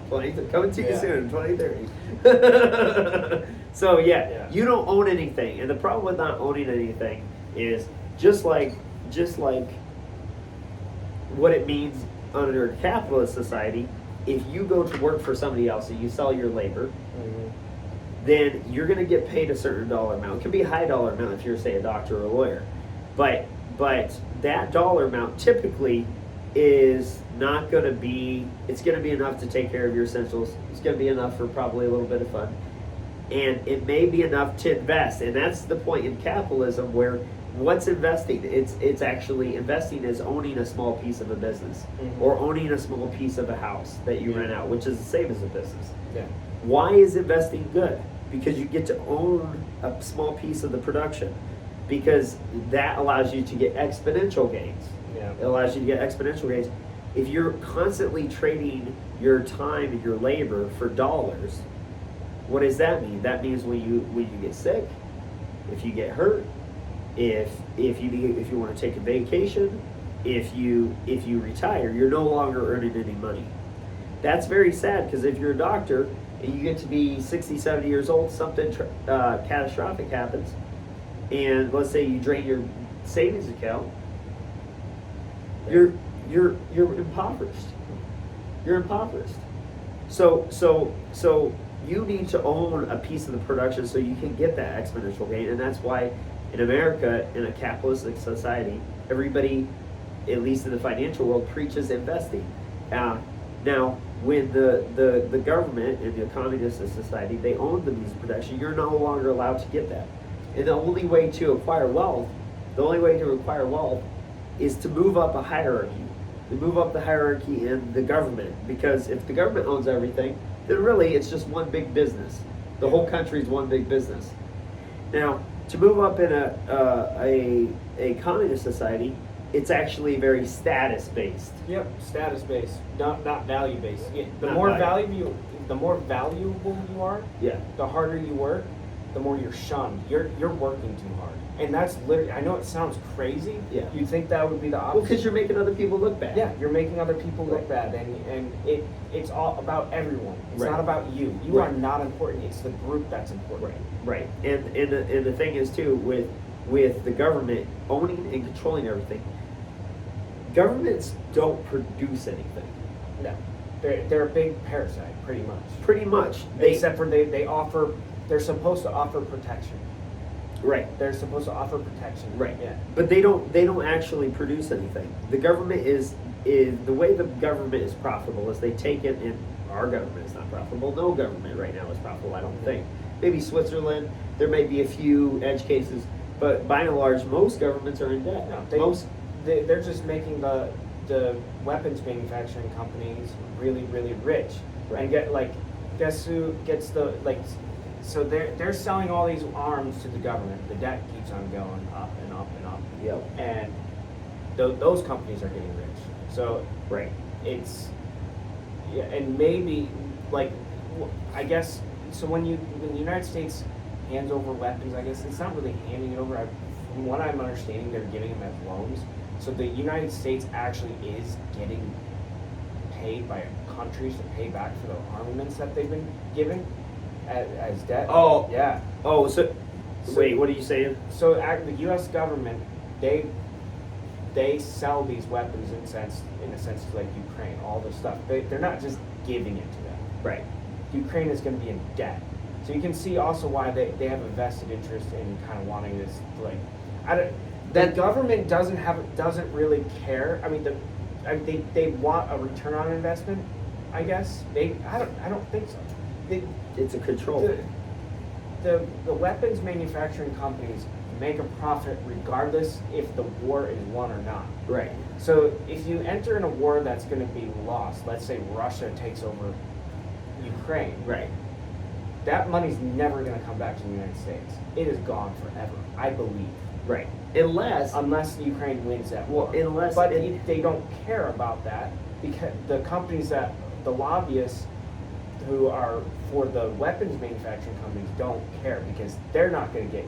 coming to you soon, 2030. So you don't own anything, and the problem with not owning anything is just like what it means under a capitalist society. If you go to work for somebody else and you sell your labor, then you're going to get paid a certain dollar amount. It could be a high dollar amount if you're, say, a doctor or a lawyer, but that dollar amount typically is not going to be. It's going to be enough to take care of your essentials. It's going to be enough for probably a little bit of fun, and it may be enough to invest. And that's the point in capitalism, where what's investing? It's actually investing is owning a small piece of a business, or owning a small piece of a house that you rent out, which is the same as a business. Yeah. Why is investing good? Because you get to own a small piece of the production, because that allows you to get exponential gains. Yeah. It allows you to get exponential gains. If you're constantly trading your time and your labor for dollars, what does that mean? That means when you get sick, if you get hurt, if you want to take a vacation, if you retire, you're no longer earning any money. That's very sad, because if you're a doctor and you get to be 60, 70 years old, something catastrophic happens, and let's say you drain your savings account, you're impoverished. you're impoverished. So you need to own a piece of the production so you can get that exponential gain, and that's why in America, in a capitalistic society, everybody, at least in the financial world, preaches investing. Now, when the government in the communist society, they own the means of production, you're no longer allowed to get that. And the only way to acquire wealth, is to move up a hierarchy. To move up the hierarchy in the government. Because if the government owns everything, then really it's just one big business. The whole country is one big business. Now, to move up in a communist society, it's actually very status based. Yep, status based, not value based. The Not more value. the more valuable you are, Yeah. the harder you work, the more you're shunned. You're working too hard, and that's literally. I know it sounds crazy. Yeah. You'd think that would be the opposite. Well, because you're making other people look bad. Yeah, you're making other people look bad, and it's all about everyone. It's Right. not about you. You Right. are not important. It's the group that's important. Right. And the thing is too, with the government owning and controlling everything, governments don't produce anything. No, they're a big parasite, pretty much. Pretty much. Except for they offer. They're supposed to offer protection. Right. They're supposed to offer protection. Right. Yeah. But they don't actually produce anything. The government is the way the government is profitable is they take it, and our government is not profitable. No government right now is profitable, I don't think. Maybe Switzerland, there may be a few edge cases, but by and large most governments are in debt. No, they're just making the weapons manufacturing companies really, really rich. Right. And guess who gets the so they're selling all these arms to the government. The debt keeps on going up and up and up. Yep. And those companies are getting rich. So Right. it's and maybe I guess so when the United States hands over weapons, I guess it's not really handing it over. From what I'm understanding, they're giving them as loans. So the United States actually is getting paid by countries to pay back for the armaments that they've been given as debt. Oh. Yeah. Oh, so wait, what are you saying? So the U.S. government, they sell these weapons in a sense to like Ukraine, all this stuff. They're not just giving it to them. Right. Ukraine is going to be in debt. So you can see also why they have a vested interest in kind of wanting this the government doesn't really care. I mean they want a return on investment, I guess. I don't think so. It's a control. The weapons manufacturing companies make a profit regardless if the war is won or not. Right. So if you enter in a war that's going to be lost, let's say Russia takes over Ukraine, Right. that money's never going to come back to the United States. It is gone forever, I believe. Right. Unless Ukraine wins that war. unless But they don't care about that because the companies the lobbyists who are for the weapons manufacturing companies don't care because they're not going to get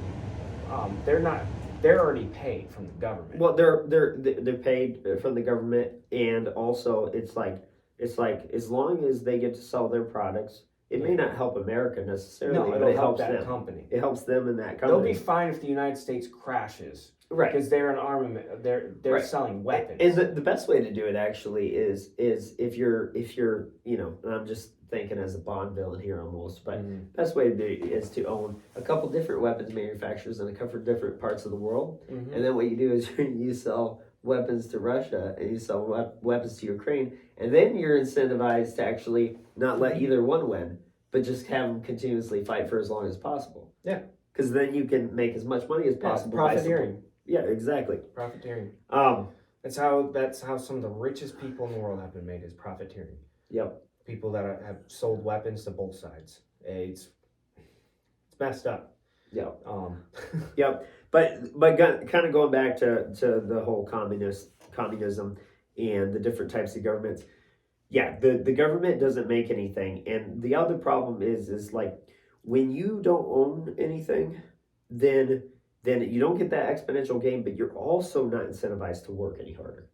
they're already paid from the government. well they're paid from the government, and also it's like as long as they get to sell their products, it may not help America necessarily, No, but it'll it help helps that them. company. It helps them in that They'll company. be fine if the United States crashes. Right. Because they're an armament. They're Right. selling weapons. And the best way to do it actually is if you're and I'm just thinking as a Bond villain here almost, but best way to do it is to own a couple different weapons manufacturers in a couple different parts of the world, and then what you do is you sell weapons to Russia and you sell weapons to Ukraine, and then you're incentivized to actually not let either one win, but just have them continuously fight for as long as possible. Yeah. Because then you can make as much money as possible. Profiteering. Yeah, exactly. Profiteering. Um, That's how some of the richest people in the world have been made, is profiteering. Yep. People that have sold weapons to both sides. It's messed up. Yep. Yep. But kind of going back to the whole communism and the different types of governments. Yeah, the government doesn't make anything, and the other problem is like when you don't own anything, then you don't get that exponential gain, but you're also not incentivized to work any harder.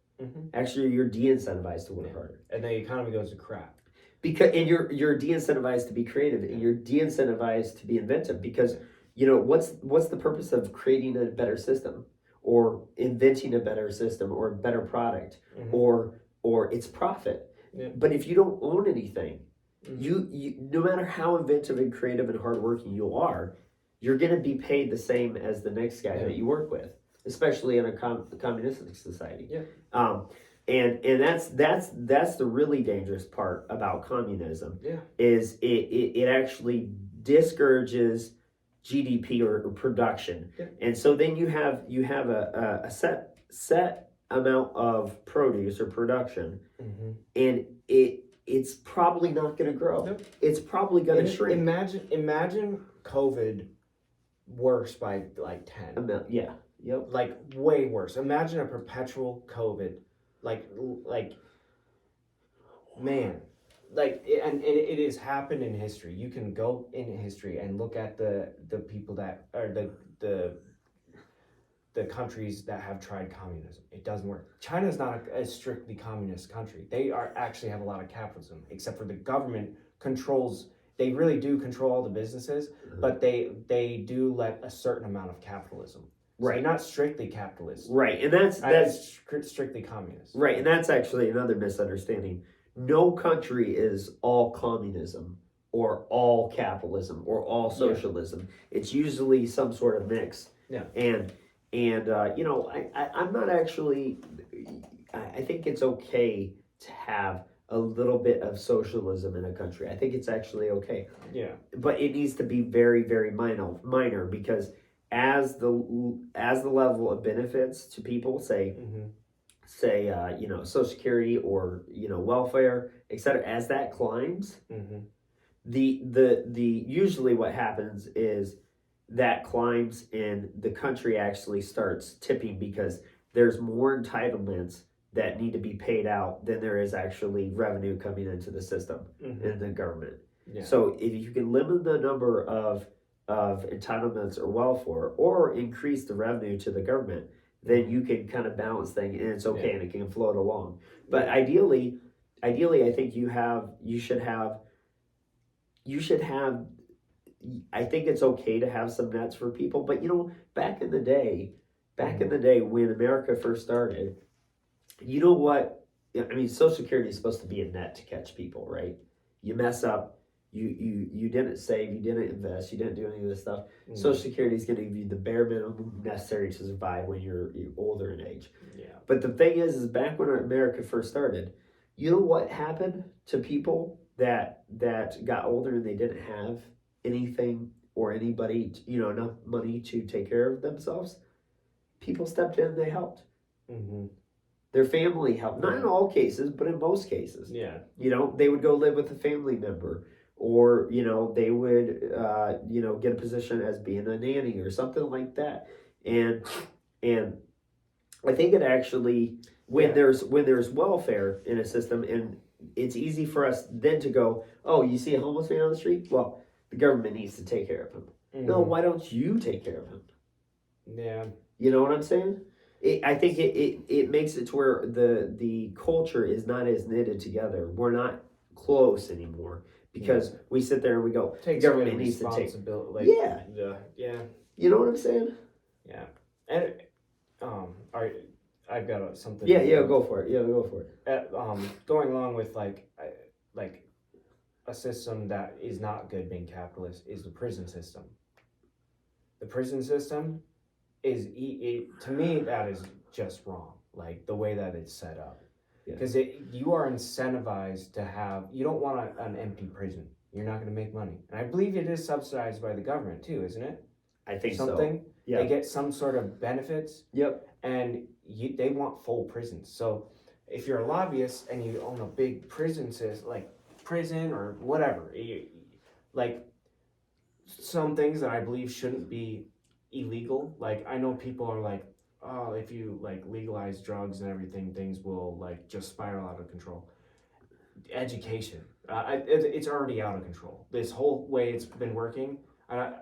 Actually, you're de-incentivized to work harder, and the economy goes to crap. And you're de-incentivized to be creative, and you're de-incentivized to be inventive, because what's the purpose of creating a better system or inventing a better system or a better product or its profit? But if you don't own anything, you no matter how inventive and creative and hardworking you are, you're going to be paid the same as the next guy that you work with, especially in a communistic society. And that's the really dangerous part about communism. Is it actually discourages GDP or production, and so then you have a set amount of produce or production, and it's probably not going to grow. It's probably going to shrink. Imagine COVID worse by like 10. Like way worse. Imagine a perpetual COVID, man, and it has happened in history. You can go in history and look at the people that are the countries that have tried communism. It doesn't work. China is not a strictly communist country. They actually have a lot of capitalism, except for the government controls. They really do control all the businesses, but they do let a certain amount of capitalism. So they're not strictly capitalist. Right, and that's strictly communist. Right, and that's actually another misunderstanding. No country is all communism or all capitalism or all socialism. It's usually some sort of mix. And I'm not actually. I think it's okay to have a little bit of socialism in a country. I think it's actually okay. But it needs to be very, very minor, because as the level of benefits to people, say Social Security or welfare, etc., as that climbs, the usually what happens is that climbs and the country actually starts tipping, because there's more entitlements that need to be paid out than there is actually revenue coming into the system in the government. So if you can limit the number of entitlements or welfare, or increase the revenue to the government, then you can kind of balance things, and it's okay, and it can float along. But ideally, I think you should have. I think it's okay to have some nets for people, but back in the day when America first started, you know what? I mean, Social Security is supposed to be a net to catch people, right? You mess up, you didn't save, you didn't invest, you didn't do any of this stuff. Social Security is going to give you the bare minimum necessary to survive when you're older in age. But the thing is back when America first started, you know what happened to people that got older and they didn't have anything or anybody, enough money to take care of themselves? People stepped in, they helped. Their family helped. Not in all cases, but in most cases. They would go live with a family member, or they would get a position as being a nanny or something like that. And I think it actually, when there's welfare in a system, and it's easy for us then to go, oh, you see a homeless man on the street? Well, the government needs to take care of him. No, why don't you take care of him? You know what I'm saying? I think it makes it to where the culture is not as knitted together. We're not close anymore, because we sit there and we go, the government needs to take. You know what I'm saying? And I've got something. Go for it. Going along with like a system that is not good being capitalist is the prison system. The prison system is to me, that is just wrong. Like the way that it's set up, because you are incentivized to have. You don't want an empty prison. You're not going to make money, and I believe it is subsidized by the government too, isn't it? I think something. So. Yeah. They get some sort of benefits. And they want full prisons. So if you're a lobbyist and you own a big prison or whatever, like some things that I believe shouldn't be illegal. Like I know people are like, oh, if you like legalize drugs and everything, things will like just spiral out of control. Education, it's already out of control. This whole way it's been working, I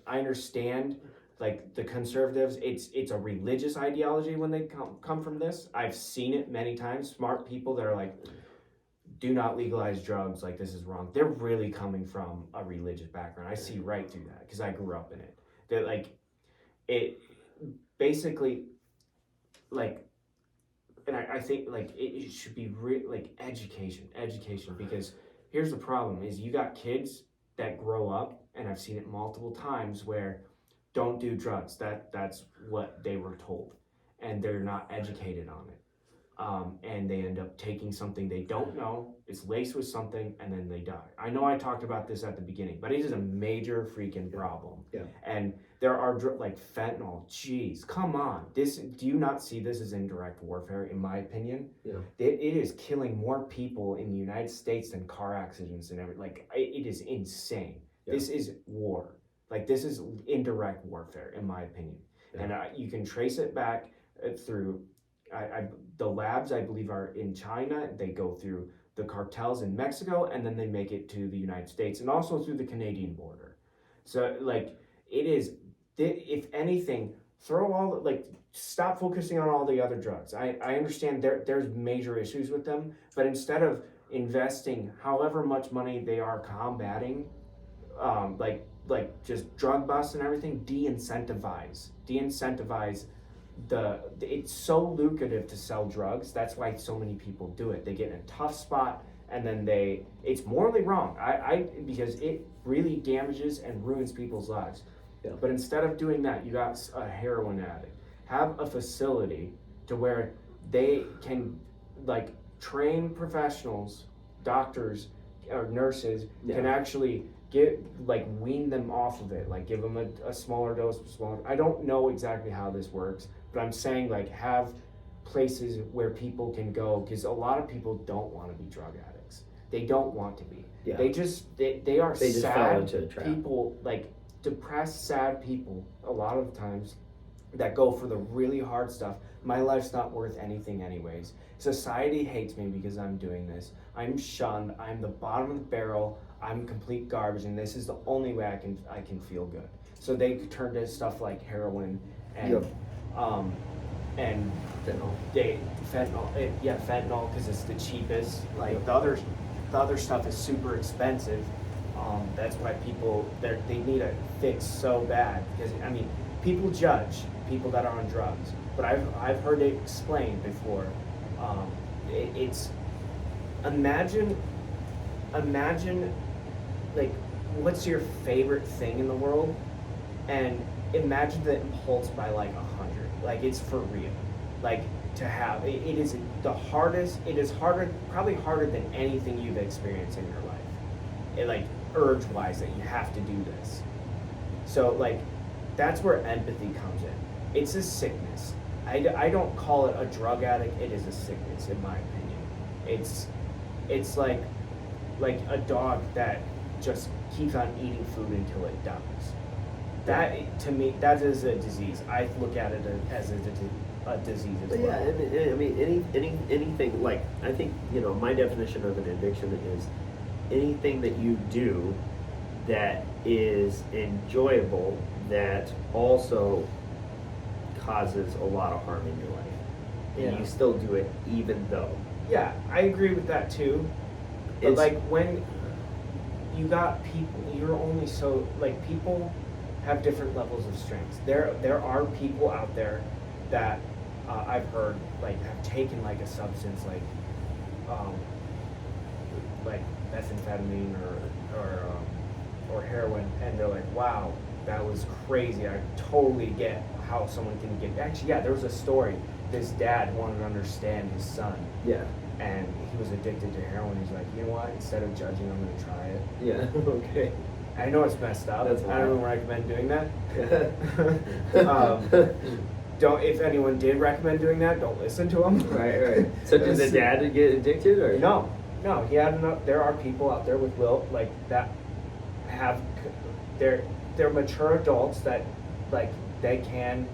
understand. Like the conservatives, it's a religious ideology when they come from this. I've seen it many times. Smart people that are like, do not legalize drugs, like this is wrong. They're really coming from a religious background. I see right through that because I grew up in it. They're like, it basically, like and I think like it should be like education, because here's the problem is you got kids that grow up, and I've seen it multiple times where don't do drugs. That's what they were told, and they're not educated on it. And they end up taking something they don't know, it's laced with something, and then they die. I know I talked about this at the beginning, but it is a major freaking problem. Yeah. And there are like fentanyl. Jeez, come on. Do you not see this as indirect warfare? In my opinion, yeah, it is killing more people in the United States than car accidents and everything. Like it is insane. Yeah. This is war. Like this is indirect warfare, in my opinion. Yeah. And you can trace it back through. The labs, I believe, are in China. They go through the cartels in Mexico, and then they make it to the United States, and also through the Canadian border. So, like, it is, if anything, stop focusing on all the other drugs. I understand there's major issues with them, but instead of investing however much money they are combating, like just drug busts and everything, de-incentivize it's so lucrative to sell drugs. That's why so many people do it. They get in a tough spot, and then it's morally wrong. Because it really damages and ruins people's lives. Yeah. But instead of doing that, you got a heroin addict. Have a facility to where they can like train professionals, doctors or nurses can actually wean them off of it, like give them a smaller dose, I don't know exactly how this works, but I'm saying like have places where people can go, because a lot of people don't want to be drug addicts. They don't want to be. Yeah. They just sad people, like depressed, sad people a lot of times that go for the really hard stuff. My life's not worth anything anyways. Society hates me because I'm doing this. I'm shunned. I'm the bottom of the barrel. I'm complete garbage, and this is the only way I can feel good. So they turn to stuff like heroin and and fentanyl. Fentanyl because it's the cheapest. Like the other stuff is super expensive. That's why they need a fix so bad, because I mean people judge people that are on drugs, but I've heard it explained before. It's imagine like what's your favorite thing in the world, and imagine the impulse by like 100. Like it's for real. Like to have it is the hardest. It is probably harder than anything you've experienced in your life. It like urge wise that you have to do this. So like that's where empathy comes in. It's a sickness. I don't call it a drug addict. It is a sickness, in my opinion. It's like a dog that just keeps on eating food until it dies. That to me, that is a disease. I look at it as a disease as well. Yeah, I mean anything, like I think my definition of an addiction is anything that you do that is enjoyable that also causes a lot of harm in your life, and you still do it even though. Yeah, I agree with that too. But like when you got people, you're only so like people have different levels of strengths. There are people out there that I've heard like have taken like a substance like methamphetamine or heroin, and they're like, wow, that was crazy. I totally get how someone can get. Actually, yeah, there was a story. This dad wanted to understand his son. Yeah. And he was addicted to heroin. He's like, you know what? Instead of judging, I'm going to try it. Yeah. Okay. I know it's messed up. I don't recommend doing that. If anyone did recommend doing that, don't listen to them. Right. So did the dad get addicted, or no? He had enough. There are people out there with will like that have they're mature adults that like they can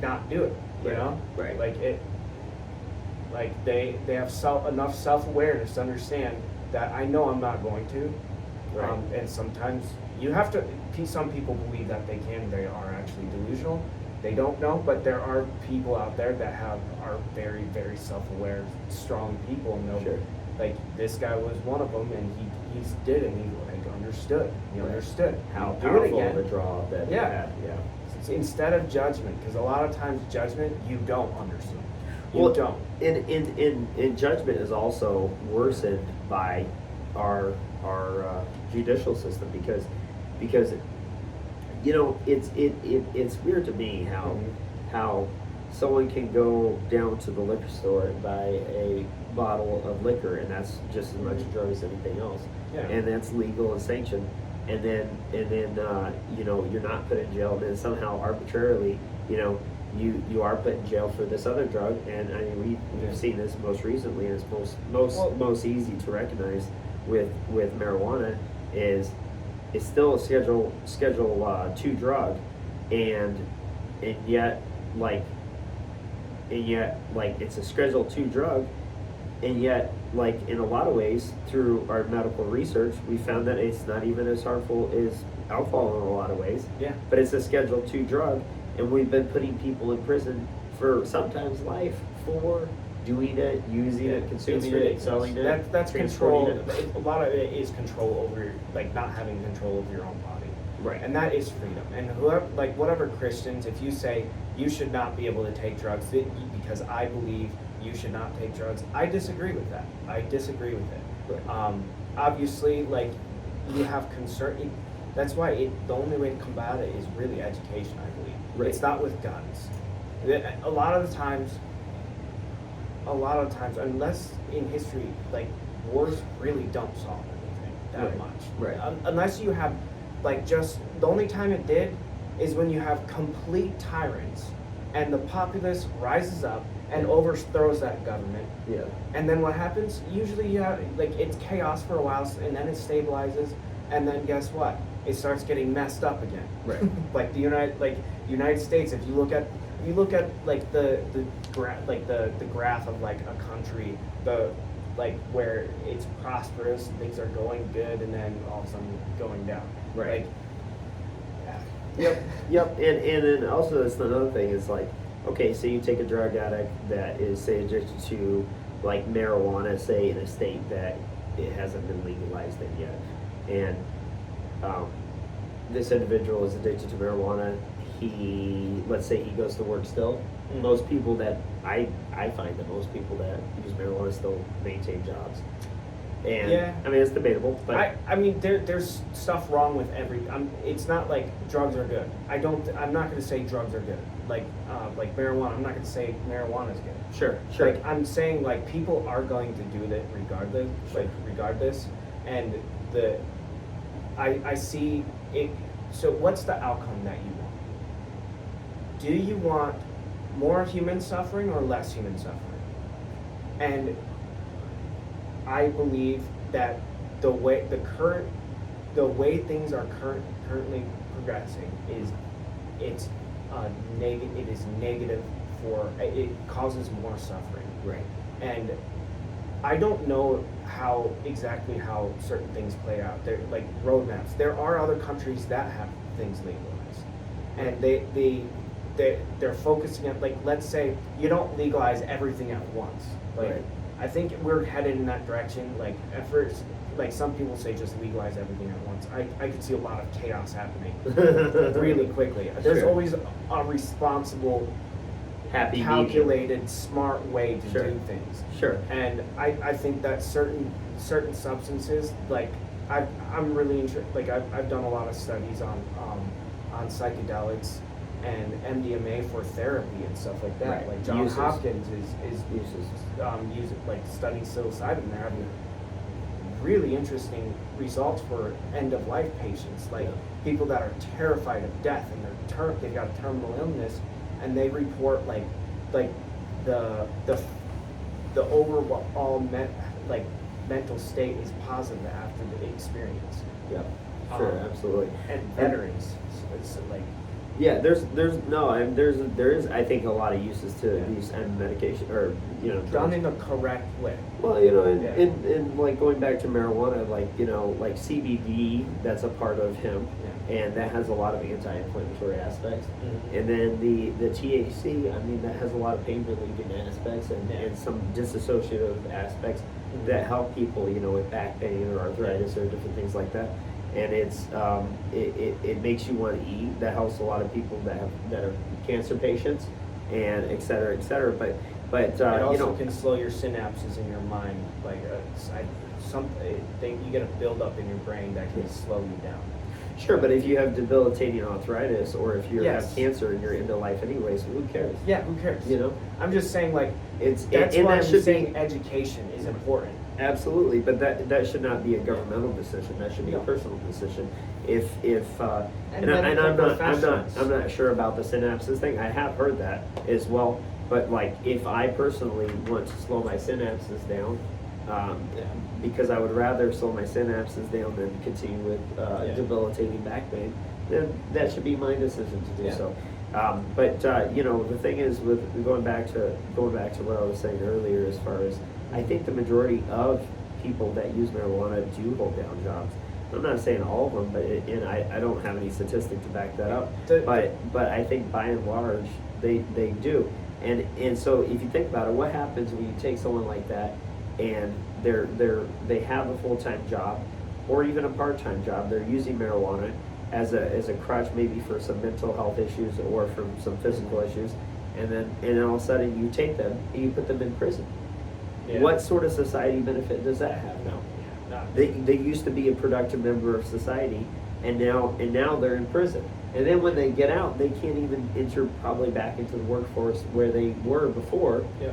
not do it. You know, right? Like it. Like they have enough self-awareness to understand that I know I'm not going to. Right. And sometimes you have to. Some people believe that they can. They are actually delusional. They don't know, but there are people out there that are very, very self-aware, strong people, and they'll like this guy was one of them, and he did it, and he like understood. He understood how powerful of a draw that he had. Yeah. Instead of judgment, because a lot of times judgment you don't understand. You don't. In judgment is also worsened by our judicial system because it's weird to me how someone can go down to the liquor store and buy a bottle of liquor, and that's just as much a drug as anything else, and that's legal and sanctioned, and then you're not put in jail, and then somehow arbitrarily you are put in jail for this other drug. And I mean we've seen this most recently, and it's most easy to recognize with marijuana is it's still a schedule 2 drug, and yet it's a schedule 2 drug, and yet in a lot of ways through our medical research we found that it's not even as harmful as alcohol in a lot of ways. But it's a schedule 2 drug, and we've been putting people in prison for sometimes life for doing it, using it, consuming it, selling it. That's control. A lot of it is control over not having control over your own body. Right. And that is freedom. And whatever Christians, if you say you should not be able to take drugs because I believe you should not take drugs, I disagree with that. I disagree with it. Right. Obviously, you have concern. That's why the only way to combat it is really education, I believe. Right. It's not with guns. A lot of times, unless in history, wars really don't solve anything that much. Right. Unless you have, just the only time it did is when you have complete tyrants, and the populace rises up and overthrows that government. Yeah. And then what happens? Usually you have it's chaos for a while, and then it stabilizes, and then guess what? It starts getting messed up again. Right. The United States, if you look at the graph of a country, where it's prosperous, things are going good, and then all of a sudden going down. Right. Yep. And then also that's another thing is okay, so you take a drug addict that is say addicted to marijuana, say in a state that it hasn't been legalized in yet, and this individual is addicted to marijuana. Let's say he goes to work still. Most people that I find that most people that use marijuana still maintain jobs. And I mean it's debatable, but I mean there's stuff wrong with it's not like drugs are good. I'm not going to say drugs are good. Like marijuana, I'm not going to say marijuana is good. Sure. I'm saying people are going to do that regardless. Regardless, and I see it. So what's the outcome that you want? Do you want more human suffering or less human suffering? And I believe that the way things are currently progressing is it is negative it causes more suffering. Right. And I don't know exactly how certain things play out. They're roadmaps. There are other countries that have things legalized, and they're focusing on let's say you don't legalize everything at once. Right. I think we're headed in that direction. At first, some people say just legalize everything at once. I could see a lot of chaos happening really quickly. There's always a responsible, happy calculated, medium. smart way to do things. Sure. And I think that certain substances, I'm really interested. I've done a lot of studies on psychedelics and MDMA for therapy and stuff like that. Right. Johns Hopkins is studying psilocybin. They're having really interesting results for end of life patients, people that are terrified of death and they've got a terminal illness, and they report the overall mental state is positive after the experience. Yeah. Sure. Absolutely. And veterans, it's there is I think a lot of uses to these medication or done in the correct way. Well, in going back to marijuana, CBD, that's a part of hemp, and that has a lot of anti-inflammatory aspects. Mm-hmm. And then the THC, I mean, that has a lot of pain relieving aspects and some dissociative aspects that help people, with back pain or arthritis or different things like that. And it's it makes you want to eat. That helps a lot of people that are cancer patients, and et cetera, et cetera. But But it also you know, can slow your synapses in your mind. Like you get a buildup in your brain that can slow you down. sure. But if you have debilitating arthritis, or if you Yes. have cancer and you're into life anyways, who cares? Yeah, who cares? You know, I'm just saying, like, that's why that I'm should saying be education is important. absolutely. But that should not be a governmental decision. That should be No. a personal decision. If And I'm not sure about the synapses thing. I have heard that as well. But like, if I personally want to slow my synapses down, because I would rather slow my synapses down than continue with debilitating back pain, then that should be my decision to do so. But you know, the thing is, with going back to what I was saying earlier, as far as I think the majority of people that use marijuana do hold down jobs. I'm not saying all of them, but and I don't have any statistic to back that up. But I think by and large they do. And so if you think about it, what happens when you take someone like that and they have a full-time job or even a part-time job, they're using marijuana as a crutch, maybe for some mental health issues or from some physical issues, and then all of a sudden you take them and you put them in prison. Yeah. What sort of society benefit does that have now? They used to be a productive member of society, and now they're in prison. And then when they get out, they can't even enter probably back into the workforce where they were before. Yeah.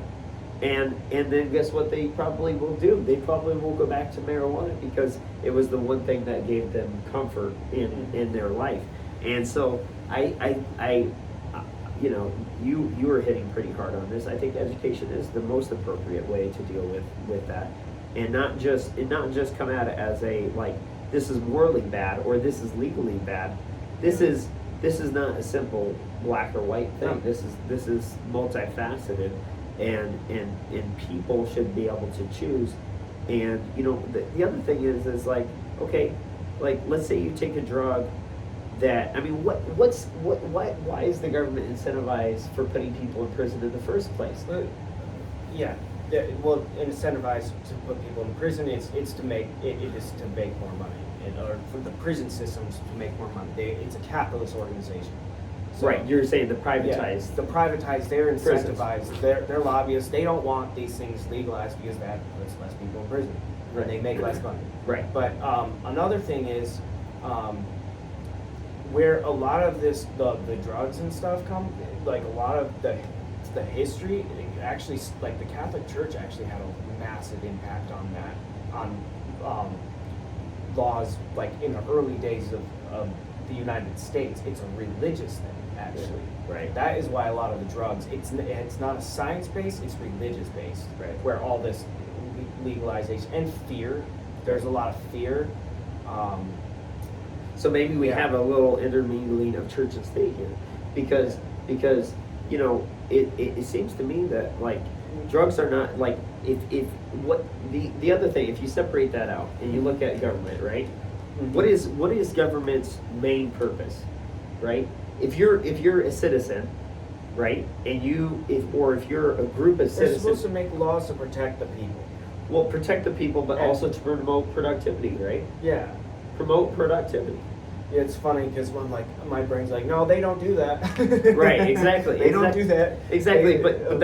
And then guess what they probably will do? They probably will go back to marijuana because it was the one thing that gave them comfort in their life. And so I you know, you are hitting pretty hard on this. I think education is the most appropriate way to deal with that, and not just come at it as a like, this is morally bad or this is legally bad. This is not a simple black or white thing. No. This is multifaceted, and people should be able to choose. And you know, the other thing is like, okay, like let's say you take a drug that, I mean, why is the government incentivized for putting people in prison in the first place? Well, incentivized to put people in prison, it is to make more money, or for the prison systems to make more money. It's a capitalist organization. So, right, you're saying the privatized. Yeah, the privatized, they're incentivized, they're lobbyists, they don't want these things legalized because that puts less people in prison, and they make less money. Right. But another thing is, where a lot of the drugs and stuff come, like a lot of the history, actually, like the Catholic Church actually had a massive impact on that, on laws, like in the early days of the United States. It's a religious thing, actually. Right. That is why a lot of the drugs, it's not a science based, it's religious based. Right. Where all this legalization and fear, there's a lot of fear. So maybe we have a little intermingling of church and state here, because you know, it seems to me that like drugs are not like, if what the other thing, if you separate that out and you look at government, right? Mm-hmm. What is government's main purpose, right? If you're a citizen, right, and if you're a group of citizens, they're supposed to make laws to protect the people. Well, protect the people, but also to promote productivity, right? Yeah. Promote productivity. Yeah, it's funny because when my brain's like, no, they don't do that. Right, exactly. They don't do that. Exactly, but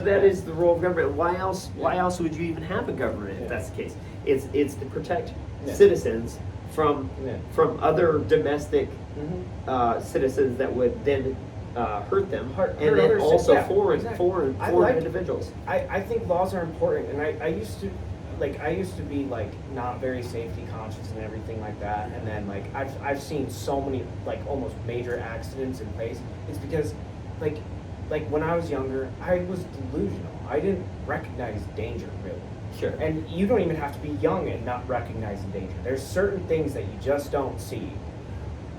that is the role of government. Why else would you even have a government if that's the case? It's to protect citizens from other domestic citizens that would then hurt them, and then also foreign individuals. I think laws are important, and I used to be like not very safety conscious and everything like that, and then like I've seen so many like almost major accidents in place. It's because like when I was younger, I was delusional. I didn't recognize danger really. Sure. And you don't even have to be young and not recognize the danger. There's certain things that you just don't see,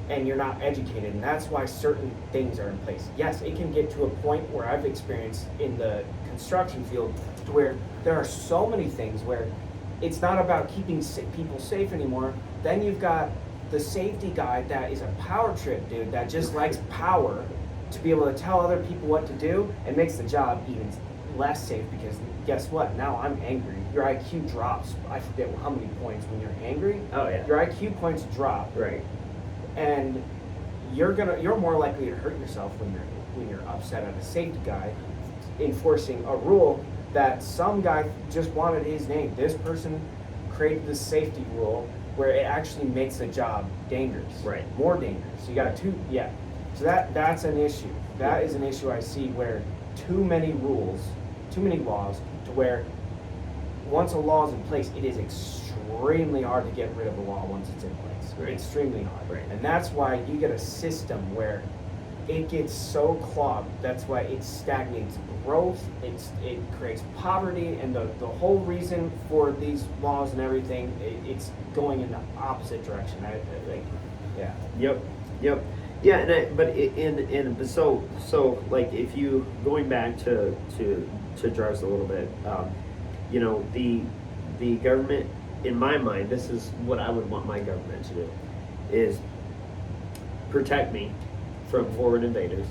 and you're not educated, and that's why certain things are in place. Yes, it can get to a point where I've experienced in the construction field to where there are so many things where it's not about keeping people safe anymore. Then you've got the safety guy that is a power trip dude that just likes power to be able to tell other people what to do, and makes the job even less safe, because guess what? Now I'm angry. Your IQ drops. I forget how many points when you're angry. Oh yeah. Your IQ points drop. Right. And you're more likely to hurt yourself when you're upset at a safety guy enforcing a rule that some guy just wanted his name. This person created this safety rule where it actually makes the job dangerous, Right? More dangerous. You got So that's an issue. That is an issue I see where too many rules, too many laws, to where once a law is in place, it is extremely hard to get rid of a law once it's in place. Right. Extremely hard. Right. And that's why you get a system where it gets so clogged. That's why it stagnates growth. It creates poverty, and the whole reason for these laws and everything, it's going in the opposite direction. Yep. Yeah, but so like if you going back to drugs a little bit, the government, in my mind, this is what I would want my government to do, is protect me from foreign invaders,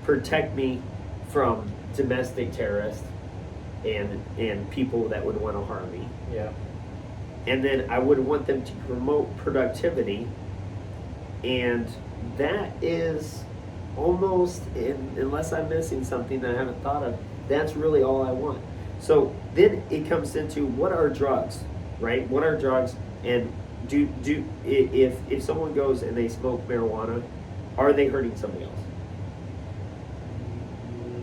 protect me from domestic terrorists and people that would want to harm me. Yeah. And then I would want them to promote productivity, and that is almost, unless I'm missing something that I haven't thought of, that's really all I want. So then it comes into, what are drugs, right? What are drugs? And if someone goes and they smoke marijuana, are they hurting somebody else?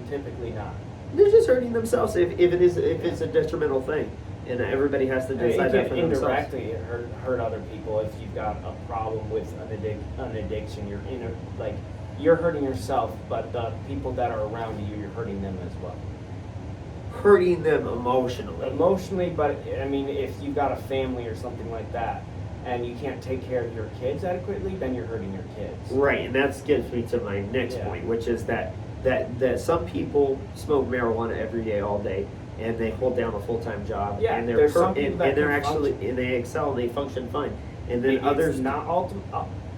Typically not. They're just hurting themselves if it's a detrimental thing, and everybody has to decide that for themselves. Indirectly hurt other people if you've got a problem with an addiction. You're hurting yourself, but the people that are around you, you're hurting them as well. Hurting them emotionally. Emotionally, but I mean, if you've got a family or something like that, and you can't take care of your kids adequately, then you're hurting your kids. Right, and that gets me to my next point, which is that some people smoke marijuana every day, all day, and they hold down a full-time job. Yeah, and there's some people that they're can actually function. and they excel, and they function fine. And then Maybe others, it's not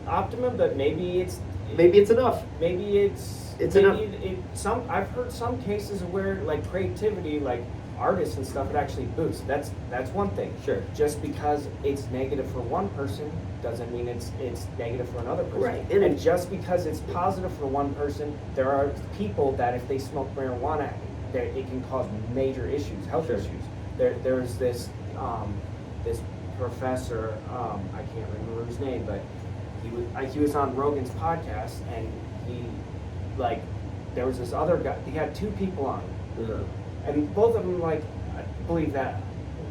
optimum, but maybe it's enough. Maybe it's enough. I've heard some cases where like creativity, like artists and stuff, it actually boosts. That's one thing. Sure. Just because it's negative for one person doesn't mean it's negative for another person. Right. And just because it's positive for one person, there are people that if they smoke marijuana, it can cause major issues, health issues. There's this this professor, I can't remember his name, but he was on Rogan's podcast, and there was this other guy. He had two people on, and both of them I believe that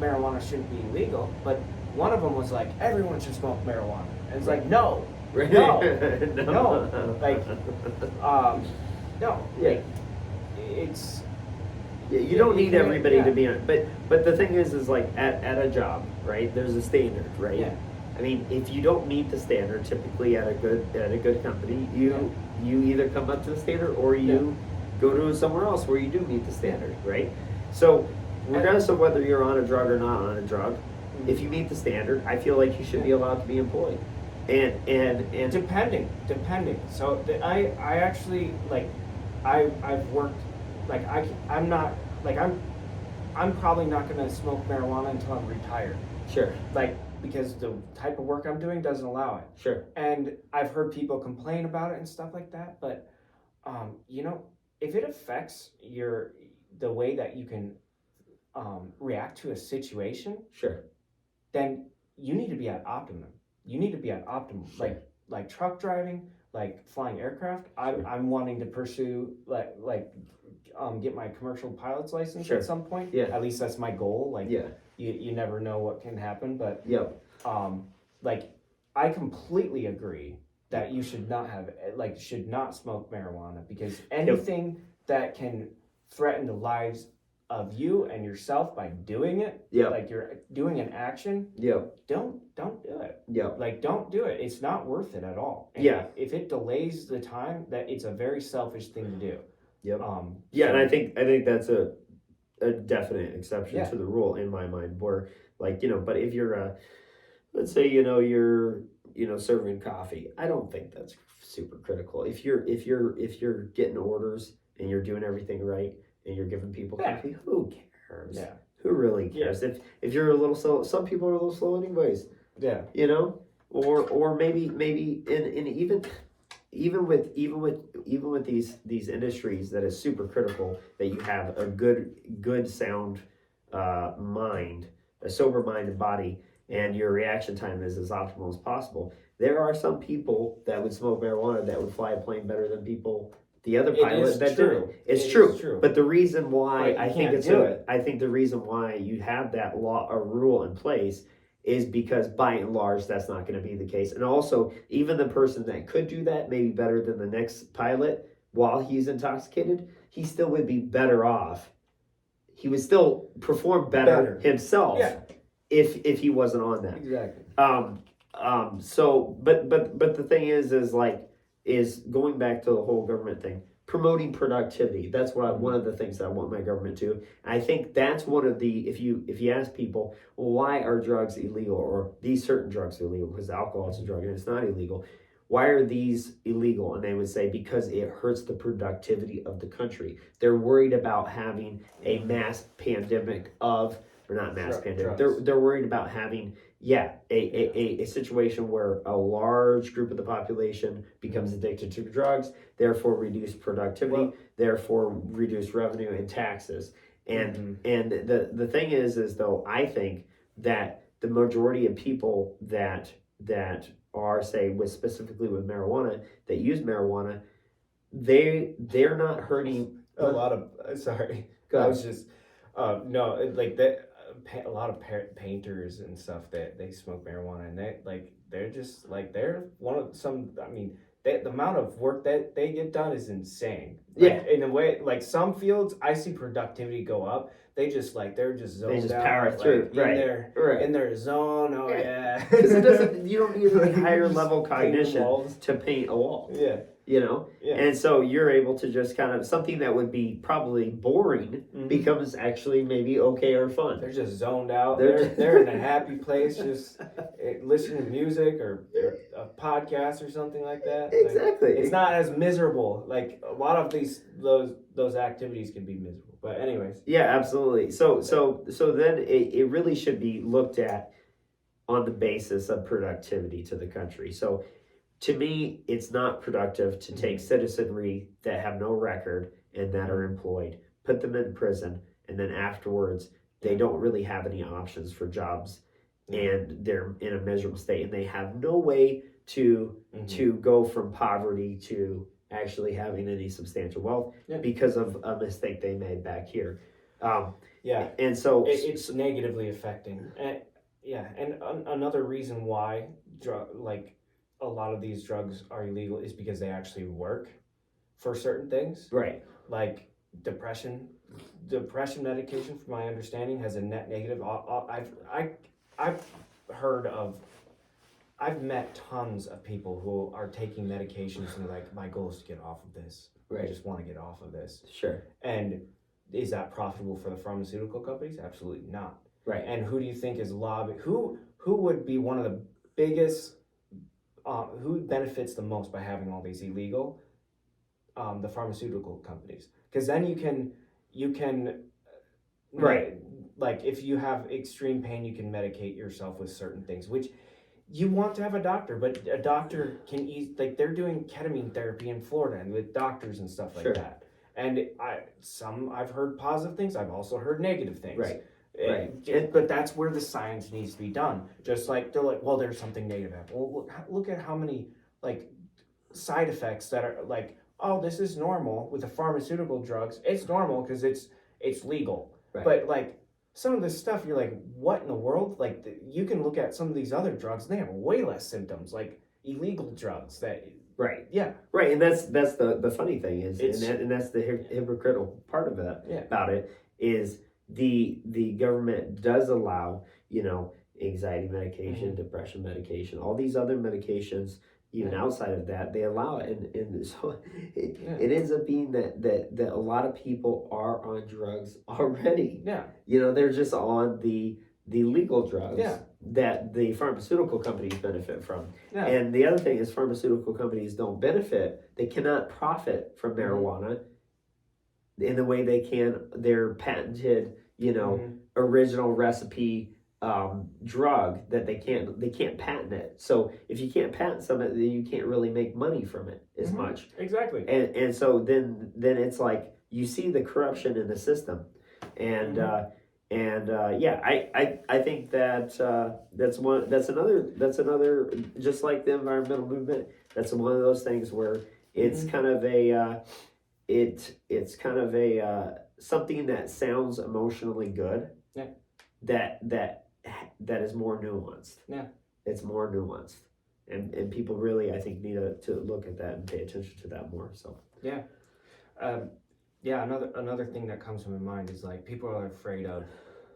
marijuana shouldn't be illegal, but one of them was like, everyone should smoke marijuana, and it's like, no, no, it's. Yeah, you don't need everybody to be on, but the thing is like at a job, right? There's a standard, right? Yeah. I mean, if you don't meet the standard, typically at a good company, you either come up to the standard or you go to somewhere else where you do meet the standard, right? So regardless of whether you're on a drug or not on a drug, if you meet the standard, I feel like you should be allowed to be employed. And depending. So I actually I've worked I'm probably not gonna smoke marijuana until I'm retired. Sure. Because the type of work I'm doing doesn't allow it. Sure. And I've heard people complain about it and stuff like that, but if it affects the way that you can react to a situation, sure, then you need to be at optimum. Sure. Like truck driving, like flying aircraft. Sure. I'm wanting to pursue get my commercial pilot's license at some point. Yeah. At least that's my goal. You never know what can happen, but I completely agree that you should not smoke marijuana, because anything that can threaten the lives of you and yourself by doing it, like you're doing an action, don't do it. Don't do it. It's not worth it at all. And if it delays the time, that it's a very selfish thing to do. And I think that's a definite exception to the rule in my mind, where but if you're let's say you're serving coffee, I don't think that's super critical. If you're getting orders and you're doing everything right and you're giving people coffee, who cares? Who really cares? If you're a little slow, some people are a little slow anyways. Or maybe and even even with these industries that is super critical that you have a good sound mind, a sober mind and body, and your reaction time is as optimal as possible. There are some people that would smoke marijuana that would fly a plane better than people. The other pilot that didn't. It's true. But the reason why I think the reason why you have that law or rule in place is because by and large that's not going to be the case. And also, even the person that could do that maybe better than the next pilot while he's intoxicated, he still would be better off. He would still perform better. Himself if he wasn't on that. Exactly. So but the thing is going back to the whole government thing, promoting productivity. That's what one of the things that I want my government to. And I think that's one of the, if you ask people, well, why are drugs illegal, or these certain drugs illegal, because alcohol is a drug and it's not illegal. Why are these illegal? And they would say because it hurts the productivity of the country. They're worried about having a mass pandemic of, or not mass pandemic. They're worried about having a situation where a large group of the population becomes addicted to drugs, therefore reduce productivity, therefore reduce revenue and taxes. And the thing is though, I think that the majority of people that are, say, specifically with marijuana, that use marijuana, they're not hurting a lot of I was just no, like that. A lot of painters and stuff that they smoke marijuana, and they're one of some. I mean, the amount of work that they get done is insane. In a way, like some fields, I see productivity go up. They're just zoned out. Power through, in their zone. Oh yeah, because you don't need a higher level cognition to paint a wall. And so you're able to just kind of, something that would be probably boring becomes actually maybe okay or fun. They're just zoned out. They're in a happy place, just listening to music or a podcast or something like that. Exactly. It's not as miserable. Like a lot of those activities can be miserable. But anyways. Yeah, absolutely. So then it really should be looked at on the basis of productivity to the country. So to me, it's not productive to take citizenry that have no record and that are employed, put them in prison, and then afterwards they don't really have any options for jobs, and they're in a miserable state, and they have no way to go from poverty to actually having any substantial wealth because of a mistake they made back here. And so it's negatively affecting. And another reason why a lot of these drugs are illegal is because they actually work for certain things. Right. Like depression medication, from my understanding, has a net negative. I've met tons of people who are taking medications and they're like, my goal is to get off of this. Right. I just want to get off of this. Sure. And is that profitable for the pharmaceutical companies? Absolutely not. Right. And who do you think is who would be one of the biggest, who benefits the most by having all these illegal? The pharmaceutical companies. Because then you can right. Like if you have extreme pain, you can medicate yourself with certain things, which you want to have a doctor, but a doctor can like they're doing ketamine therapy in Florida and with doctors and stuff like that. And I've heard positive things. I've also heard negative things. Right. But that's where the science needs to be done. Just like they're like, well, there's something negative happening. Well, look at how many like side effects that are like, oh, this is normal with the pharmaceutical drugs. It's normal because it's legal. Right. But like some of this stuff, you're like, what in the world? Like you can look at some of these other drugs and they have way less symptoms, like illegal drugs that. Right. Yeah. Right, and that's the funny thing is, and that's the hypocritical part of that about it is the government does allow anxiety medication, depression medication, all these other medications. Even outside of that, they allow it, and so it ends up being that a lot of people are on drugs already. Yeah. They're just on the legal drugs that the pharmaceutical companies benefit from. Yeah. And the other thing is pharmaceutical companies don't benefit. They cannot profit from marijuana in the way they can their patented, original recipe drug that they can't patent it. So if you can't patent something, then you can't really make money from it as much. Exactly. And so then it's like you see the corruption in the system, and I think that that's another just like the environmental movement. That's one of those things where it's kind of a it's kind of a something that sounds emotionally good. Yeah. That is more nuanced. Yeah. It's more nuanced. And people really, I think, need to look at that and pay attention to that more. So yeah, another thing that comes to my mind is like people are afraid of,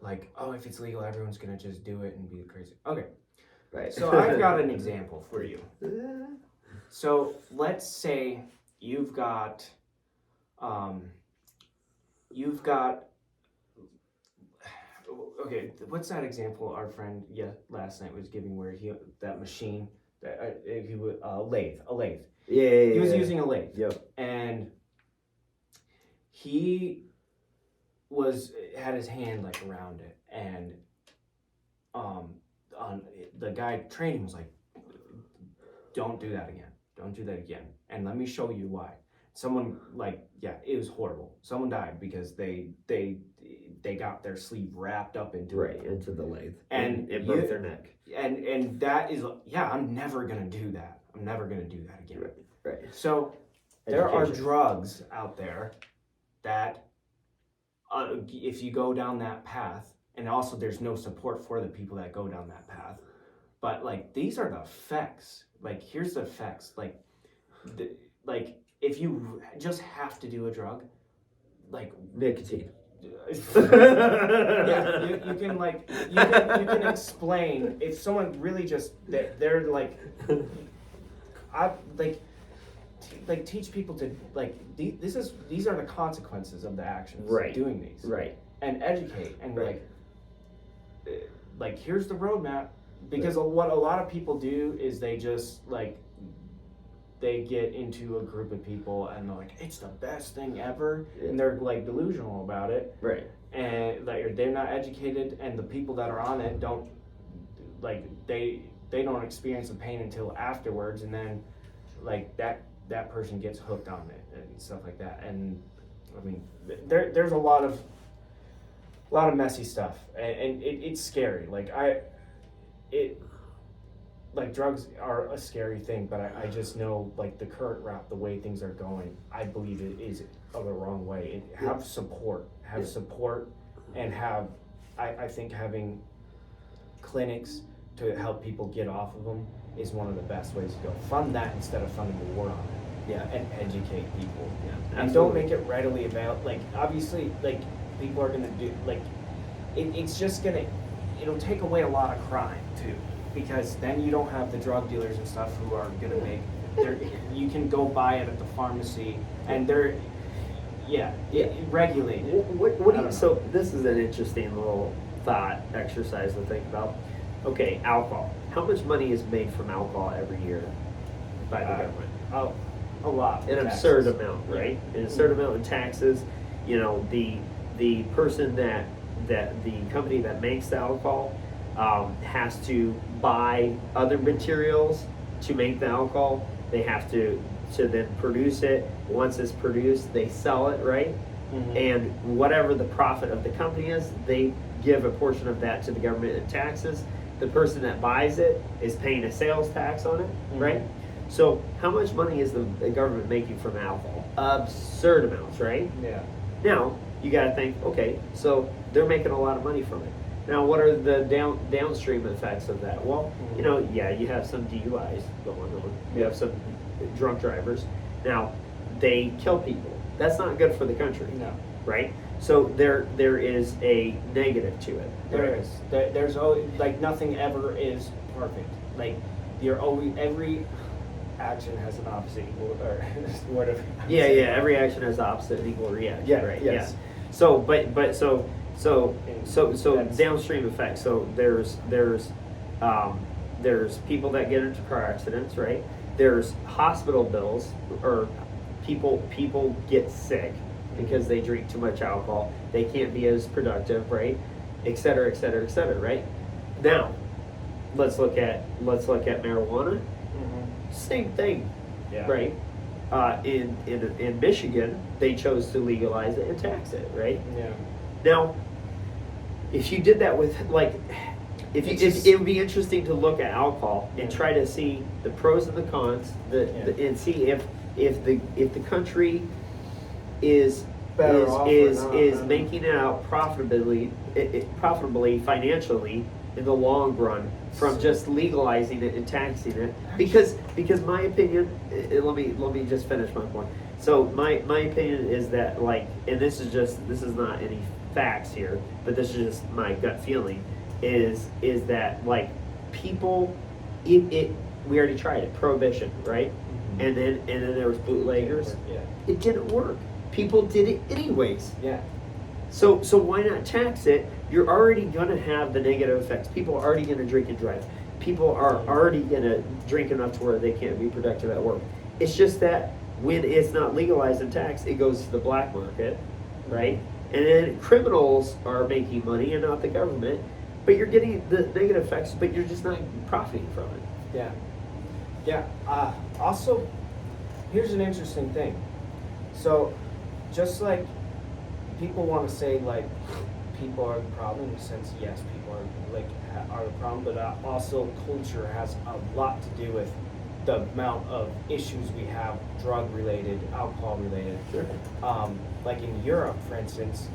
like, oh, if it's legal, everyone's gonna just do it and be crazy. Okay, right. So I've got an example for you. So let's say you've got okay, what's that example our friend last night was giving where that machine that he would a lathe. Yeah. He was using a lathe. Yep. And he had his hand like around it, and on the guy training was like, don't do that again, and let me show you why. Someone it was horrible. Someone died because they got their sleeve wrapped up into into the lathe, and it broke their neck. And that is I'm never gonna do that. I'm never gonna do that again. Right. So there are drugs out there that if you go down that path, and also there's no support for the people that go down that path, but like these are the effects. Like here's the effects. Like if you just have to do a drug, like nicotine. Yeah, you can explain if someone really just they're like teach people to these are the consequences of the actions of doing these, and educate and like here's the roadmap, because what a lot of people do is they just they get into a group of people and they're like, it's the best thing ever, and they're like delusional about it, and they're not educated, and the people that are on it don't they don't experience the pain until afterwards, and then that person gets hooked on it and stuff like that. And I mean there's a lot of messy stuff, and it's scary. Drugs are a scary thing, but I just know the current route, the way things are going, I believe it is the wrong way. Have support, and I think having clinics to help people get off of them is one of the best ways to go. Fund that instead of funding the war on it. Yeah. And educate people. Yeah. And don't make it readily available. Obviously, people are gonna do it'll take away a lot of crime too, because then you don't have the drug dealers and stuff who are gonna make you can go buy it at the pharmacy, and they're regulated. So this is an interesting little thought exercise to think about. Okay, alcohol. How much money is made from alcohol every year by the government? A lot. An absurd amount, right? An absurd amount in taxes. You know, the person the company that makes the alcohol has to buy other materials to make the alcohol. They have to then produce it. Once it's produced, they sell it, right? Mm-hmm. And whatever the profit of the company is, they give a portion of that to the government in taxes. The person that buys it is paying a sales tax on it, right? So how much money is the government making from alcohol? Absurd amounts, right? Yeah. Now, you got to think, okay, so they're making a lot of money from it. Now, what are the downstream effects of that? Well, you have some DUIs going on. You have some drunk drivers. Now, they kill people. That's not good for the country. No. Right? So there is a negative to it. There is. There's always, nothing ever is perfect. Every action has an opposite equal, or whatever. Every action has opposite and equal reaction. Yeah, right. Yes. Yeah. So downstream effects. So there's people that get into car accidents, right? There's hospital bills, or people get sick because they drink too much alcohol. They can't be as productive, right? Et cetera, right? Now, let's look at marijuana. Same thing, Yeah. right? In Michigan, they chose to legalize it and tax it, right? Yeah. Now, if you did that with like, if it would be interesting to look at alcohol and try to see the pros and the cons, and see if the country is Better off or not, is making it out profitably financially in the long run from just legalizing it and taxing it, because my opinion, let me just finish my point. So my opinion is that, like, and this is not any facts here, but this is just my gut feeling, is that, like, people, we already tried it, prohibition, right? And then there was bootleggers. It didn't work. People did it anyways. Yeah. So why not tax it? You're already gonna have the negative effects. People are already gonna drink and drive. People are already gonna drink enough to where they can't be productive at work. It's just that when it's not legalized and taxed, it goes to the black market, right? And then criminals are making money and not the government. But you're getting the negative effects, but you're just not profiting from it. Yeah. Yeah. Also, here's an interesting thing. So, just like people want to say, like, people are the problem, in a sense, yes, people are, like, are the problem, but also culture has a lot to do with the amount of issues we have, drug related, alcohol related. Sure. Like in Europe, for instance,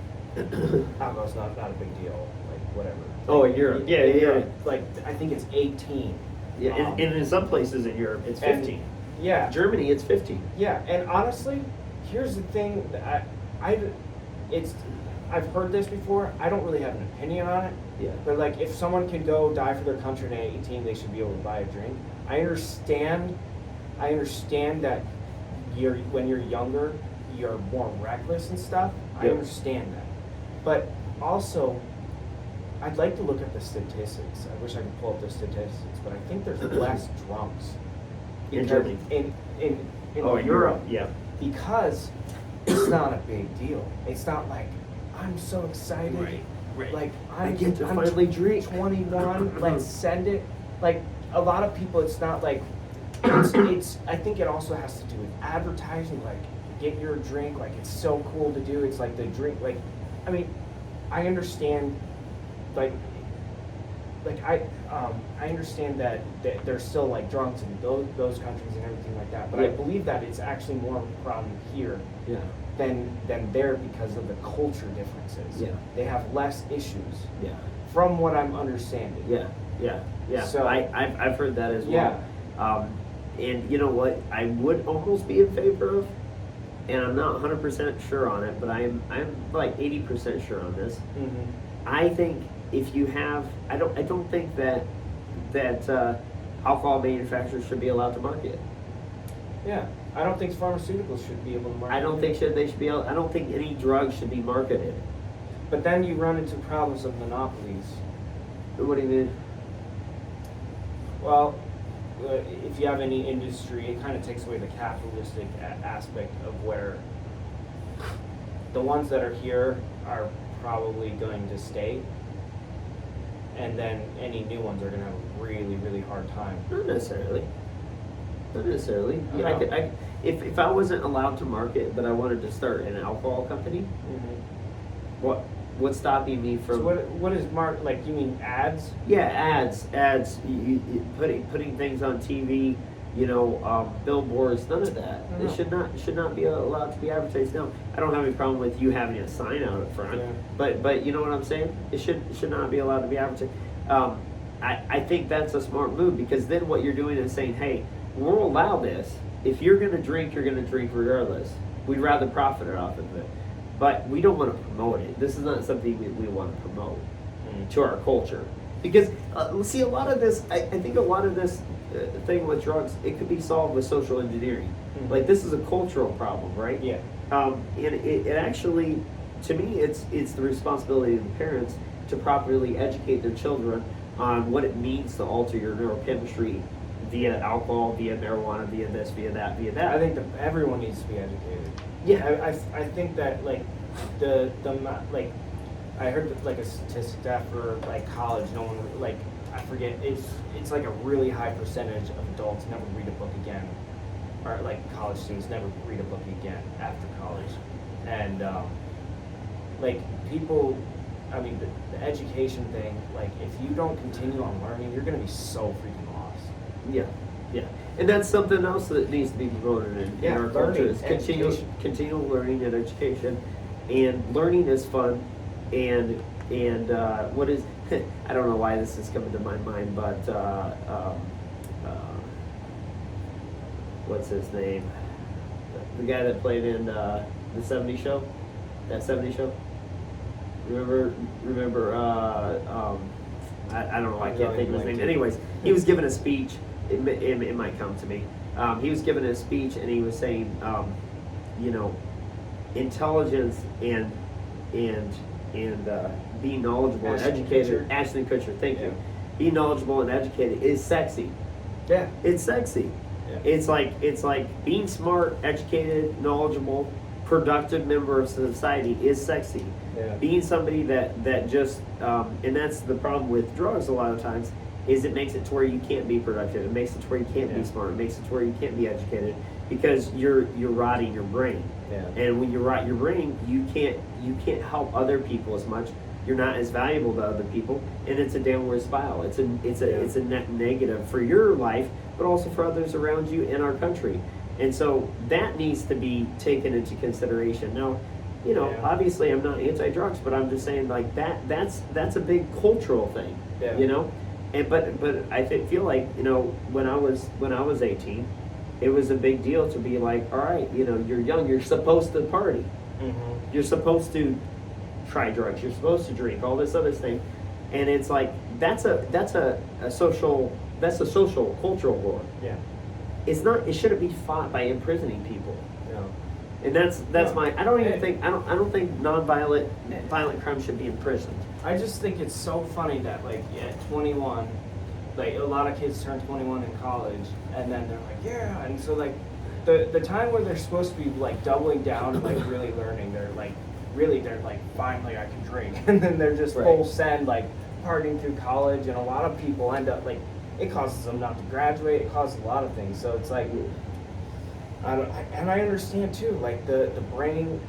alcohol's not a big deal, like, whatever. Oh, in Europe. Yeah. Europe, like, I think it's 18. Yeah, and in some places in Europe, it's 15. Yeah. Germany, it's 15. Yeah, and honestly, here's the thing that I've heard this before. I don't really have an opinion on it. Yeah. But, like, if someone can go die for their country at 18, they should be able to buy a drink. I understand that when you're younger, you're more reckless and stuff. I understand that. But also, I'd like to look at the statistics. I wish I could pull up the statistics, but I think there's less drunks In Germany. In Europe. Yeah. Because it's not a big deal. It's not like, I'm so excited. Right. Like, I get to finally drink. 21. Let's send it. Like, a lot of people, it's not like. It's. I think it also has to do with advertising. Like, get your drink. Like, it's so cool to do. It's like the drink. Like, I mean, I understand. Like I understand that there's still, like, drunks in those countries and everything like that. But I believe that it's actually more of a problem here. Yeah. Than there, because of the culture differences. Yeah. They have less issues. Yeah. From what I'm understanding. Yeah. So I've heard that as well. And you know what? I would almost be in favor of, and I'm not 100% sure on it, but I'm like 80% sure on this. Mm-hmm. I think if you have, I don't think that alcohol manufacturers should be allowed to market. Yeah. I don't think pharmaceuticals should be able to market. I don't think they should be able. I don't think any drug should be marketed. But then you run into problems of monopolies. What do you mean? Well, if you have any industry, it kind of takes away the capitalistic aspect of where the ones that are here are probably going to stay, and then any new ones are going to have a really, really hard time. Not necessarily. Yeah, if I wasn't allowed to market, but I wanted to start an alcohol company, what's stopping me from? So what is like? You mean ads? Yeah, ads. You putting things on TV. Billboards. None of that. No. It should not be allowed to be advertised. Now, I don't have any problem with you having a sign out up front. Yeah. But you know what I'm saying? It should not be allowed to be advertised. I think that's a smart move, because then what you're doing is saying, hey, we'll allow this. If you're going to drink, you're going to drink regardless. We'd rather profit off of it. But we don't want to promote it. This is not something we want to promote to our culture. Because, see, a lot of this, I think a lot of this thing with drugs, it could be solved with social engineering. Mm-hmm. Like, this is a cultural problem, right? Yeah. And it actually, to me, it's the responsibility of the parents to properly educate their children on what it means to alter your neurochemistry via alcohol, via marijuana, via this, via that, via that. I think everyone needs to be educated. Yeah. I think that, like, like, I heard that, like, a statistic that for, like, college, no one, like, I forget, it's like a really high percentage of adults never read a book again, or like college students never read a book again after college, and like people, I mean the education thing, like if you don't continue on learning, you're gonna be so freaking lost. Yeah, yeah, and that's something else that needs to be promoted in our culture is continual learning and education, and learning is fun, and what is I don't know why this is coming to my mind, but what's his name? The guy that played in the '70s show, that '70s show. Remember? I don't know. I can't think of his name. Anyways, he was giving a speech. It might come to me. He was giving a speech, and he was saying, you know, intelligence and being knowledgeable and educated. Ashton Kutcher, thank you. Being knowledgeable and educated is sexy. Yeah, it's sexy. Yeah. It's like being smart, educated, knowledgeable, productive member of society is sexy. Yeah. Being somebody that just and that's the problem with drugs a lot of times is it makes it to where you can't be productive. It makes it to where you can't be smart. It makes it to where you can't be educated because you're rotting your brain. Yeah. And when you rot your brain, you can't help other people as much. You're not as valuable to other people, and it's a downward spiral. It's a net negative for your life, but also for others around you in our country. And so that needs to be taken into consideration. Now, you know, obviously I'm not anti-drugs, but I'm just saying like that's a big cultural thing. Yeah. You know, and but I feel like, you know, when I was 18, it was a big deal to be like, all right, you know, you're young, you're supposed to party, you're supposed to try drugs, you're supposed to drink, all this other thing, and it's like that's a social cultural war. Yeah. It's not. It shouldn't be fought by imprisoning people. No. And that's my. I don't think violent crime should be imprisoned. I just think it's so funny that like at 21, like a lot of kids turn 21 in college, and then they're like, yeah, and so like the time where they're supposed to be like doubling down and like really learning, they're like finally I can drink, and then they're just full send like partying through college, and a lot of people end up like. It causes them not to graduate. It causes a lot of things. So it's like, and I understand too. Like the brain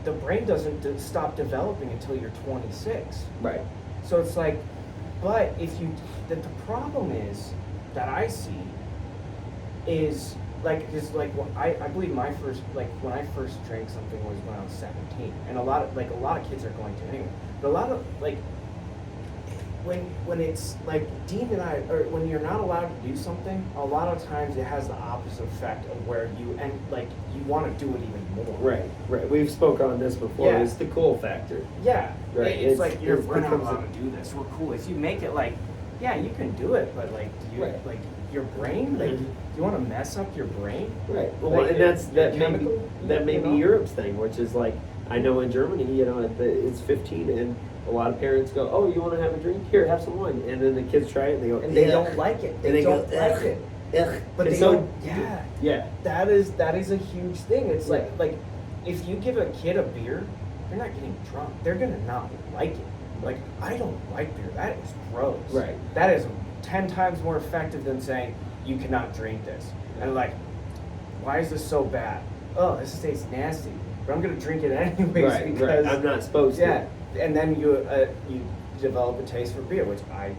doesn't stop developing until you're 26. Right. So it's like, but the problem is that I see is like I believe my first when I first drank something was when I was 17, and a lot of kids are going to anyway. But a lot of like. When it's like or when you're not allowed to do something, a lot of times it has the opposite effect of where you want to do it even more. Right. We've spoken on this before. Yeah. It's the cool factor. Yeah. Right. It's like we're not allowed to do this. We're cool. If you make it like, yeah, you can do it, but like, do you like your brain? Like, do you want to mess up your brain? Right. Well, like, and that may be Europe's thing, which is like I know in Germany, you know, it's 15 and. A lot of parents go, oh, you want to have a drink? Here, have some wine. And then the kids try it and they go, and they don't like it. They don't like it. Ugh. But they don't. Yeah. That is a huge thing. It's like if you give a kid a beer, they're not getting drunk. They're gonna not like it. Like I don't like beer. That is gross. Right. That is 10 times more effective than saying you cannot drink this. And like, why is this so bad? Oh, this tastes nasty. But I'm gonna drink it anyways because I'm not supposed to. Yeah. And then you develop a taste for beer, which I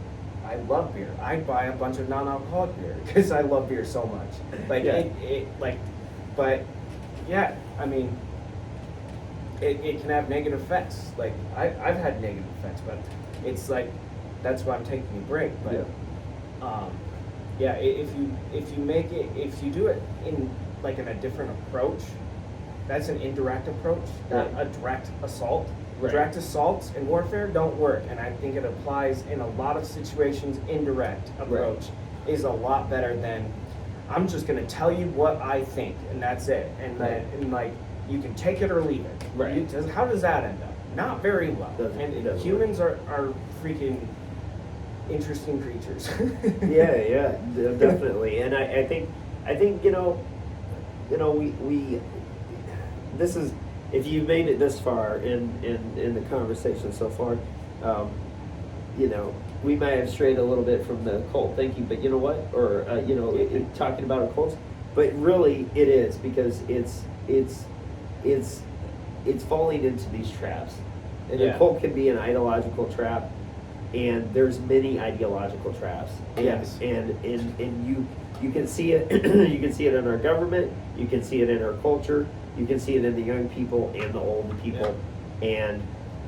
love beer. I buy a bunch of non-alcoholic beer because I love beer so much. But yeah, I mean, it can have negative effects. Like I've had negative effects, but it's like that's why I'm taking a break. But if you do it in a different approach, that's an indirect approach, not a direct assault. Right. Direct assaults in warfare don't work, and I think it applies in a lot of situations. Indirect approach is a lot better than I'm just going to tell you what I think, and that's it. And then you can take it or leave it. Right. How does that end up? Not very well. Humans are freaking interesting creatures. yeah, definitely. And I think you know we this is. If you've made it this far in the conversation so far, you know, we might have strayed a little bit from the occult thinking, but you know what? Or talking about occults, but really it is because it's falling into these traps. An occult can be an ideological trap, and there's many ideological traps. And, Yes. And you can see it. You can see it in our government. You can see it in our culture. You can see it in the young people and the old people. And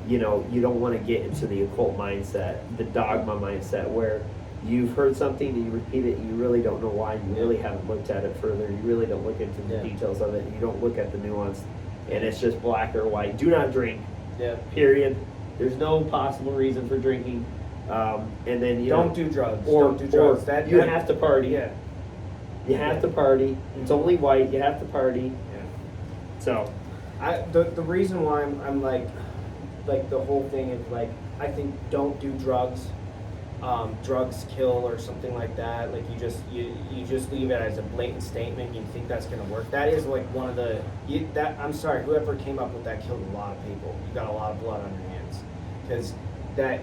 you don't want to get into the occult mindset, the dogma mindset, where you've heard something and you repeat it and you really don't know why. You really haven't looked at it further. You really don't look into the details of it. You don't look at the nuance, and it's just black or white. Do not drink. Yeah. Period. There's no possible reason for drinking. And then don't do drugs. Or, don't do drugs. Or you have to party. Yeah. You have to party. It's only white. You have to party. Yeah. So, the reason why I'm like the whole thing is like, I think don't do drugs. Drugs kill or something like that. Like you just leave it as a blatant statement. You think that's gonna work. That is like one of the I'm sorry, whoever came up with that killed a lot of people. You got a lot of blood on your hands because that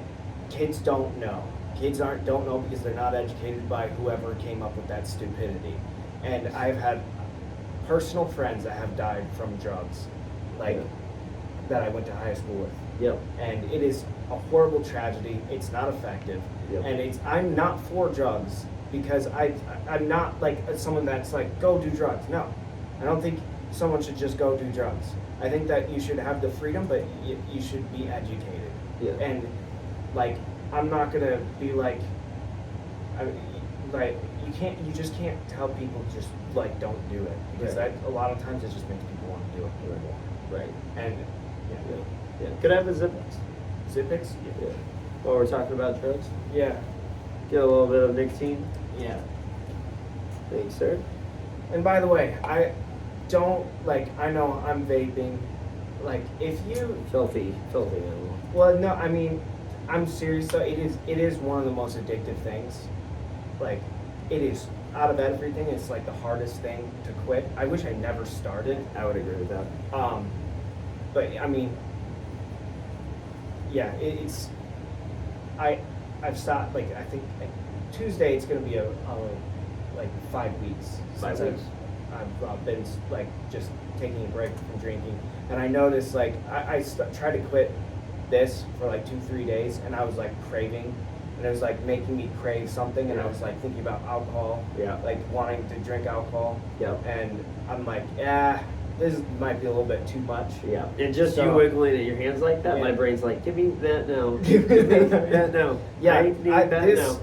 kids don't know. Kids don't know because they're not educated by whoever came up with that stupidity. And I've had personal friends that have died from drugs, that I went to high school with. yep. And it is a horrible tragedy. It's not effective. Yep. And I'm not for drugs because I'm not like someone that's like, go do drugs. No, I don't think someone should just go do drugs. I think that you should have the freedom, but you should be educated. Yeah. And like, I'm not gonna be like, you just can't tell people just like don't do it because a lot of times it just makes people want to do it more. Right. And Yeah. Could I have a Zippix? Zippix? Yeah. While we're talking about drugs, Yeah. get a little bit of nicotine. Yeah. Thanks, sir. And by the way, I don't I know I'm vaping. Like if you Filthy animal. well no, I mean I'm serious though, it is one of the most addictive things. Like it is out of everything, it's like the hardest thing to quit. I wish I never started. I would agree with that. But I mean yeah, I've stopped I think Tuesday it's gonna be a 5 weeks 5 since weeks. I've been just taking a break from drinking, and I noticed I tried to quit this for 2-3 days, and I was craving, and it was making me crave something, and I was thinking about alcohol, wanting to drink alcohol, and I'm this might be a little bit too much. Yeah, and just you wiggling at your hands like that, my brain's give me that now. Give me that now. Yeah, I need that now.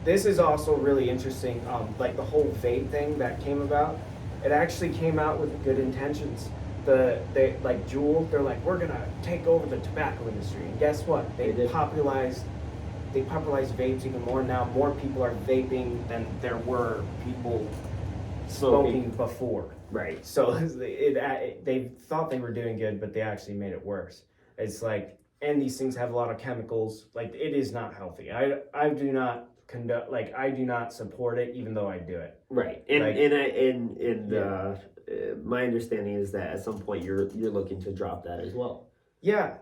This is also really interesting. The whole vape thing that came about, it actually came out with good intentions. They Juul, they're we're gonna take over the tobacco industry, and guess what? They popularized vapes even more. Now more people are vaping than there were people smoking before. Right. So they thought they were doing good, but they actually made it worse. It's and these things have a lot of chemicals. It is not healthy. I do not I do not support it, even though I do it. Right. My understanding is that at some point you're looking to drop that as well. Yeah.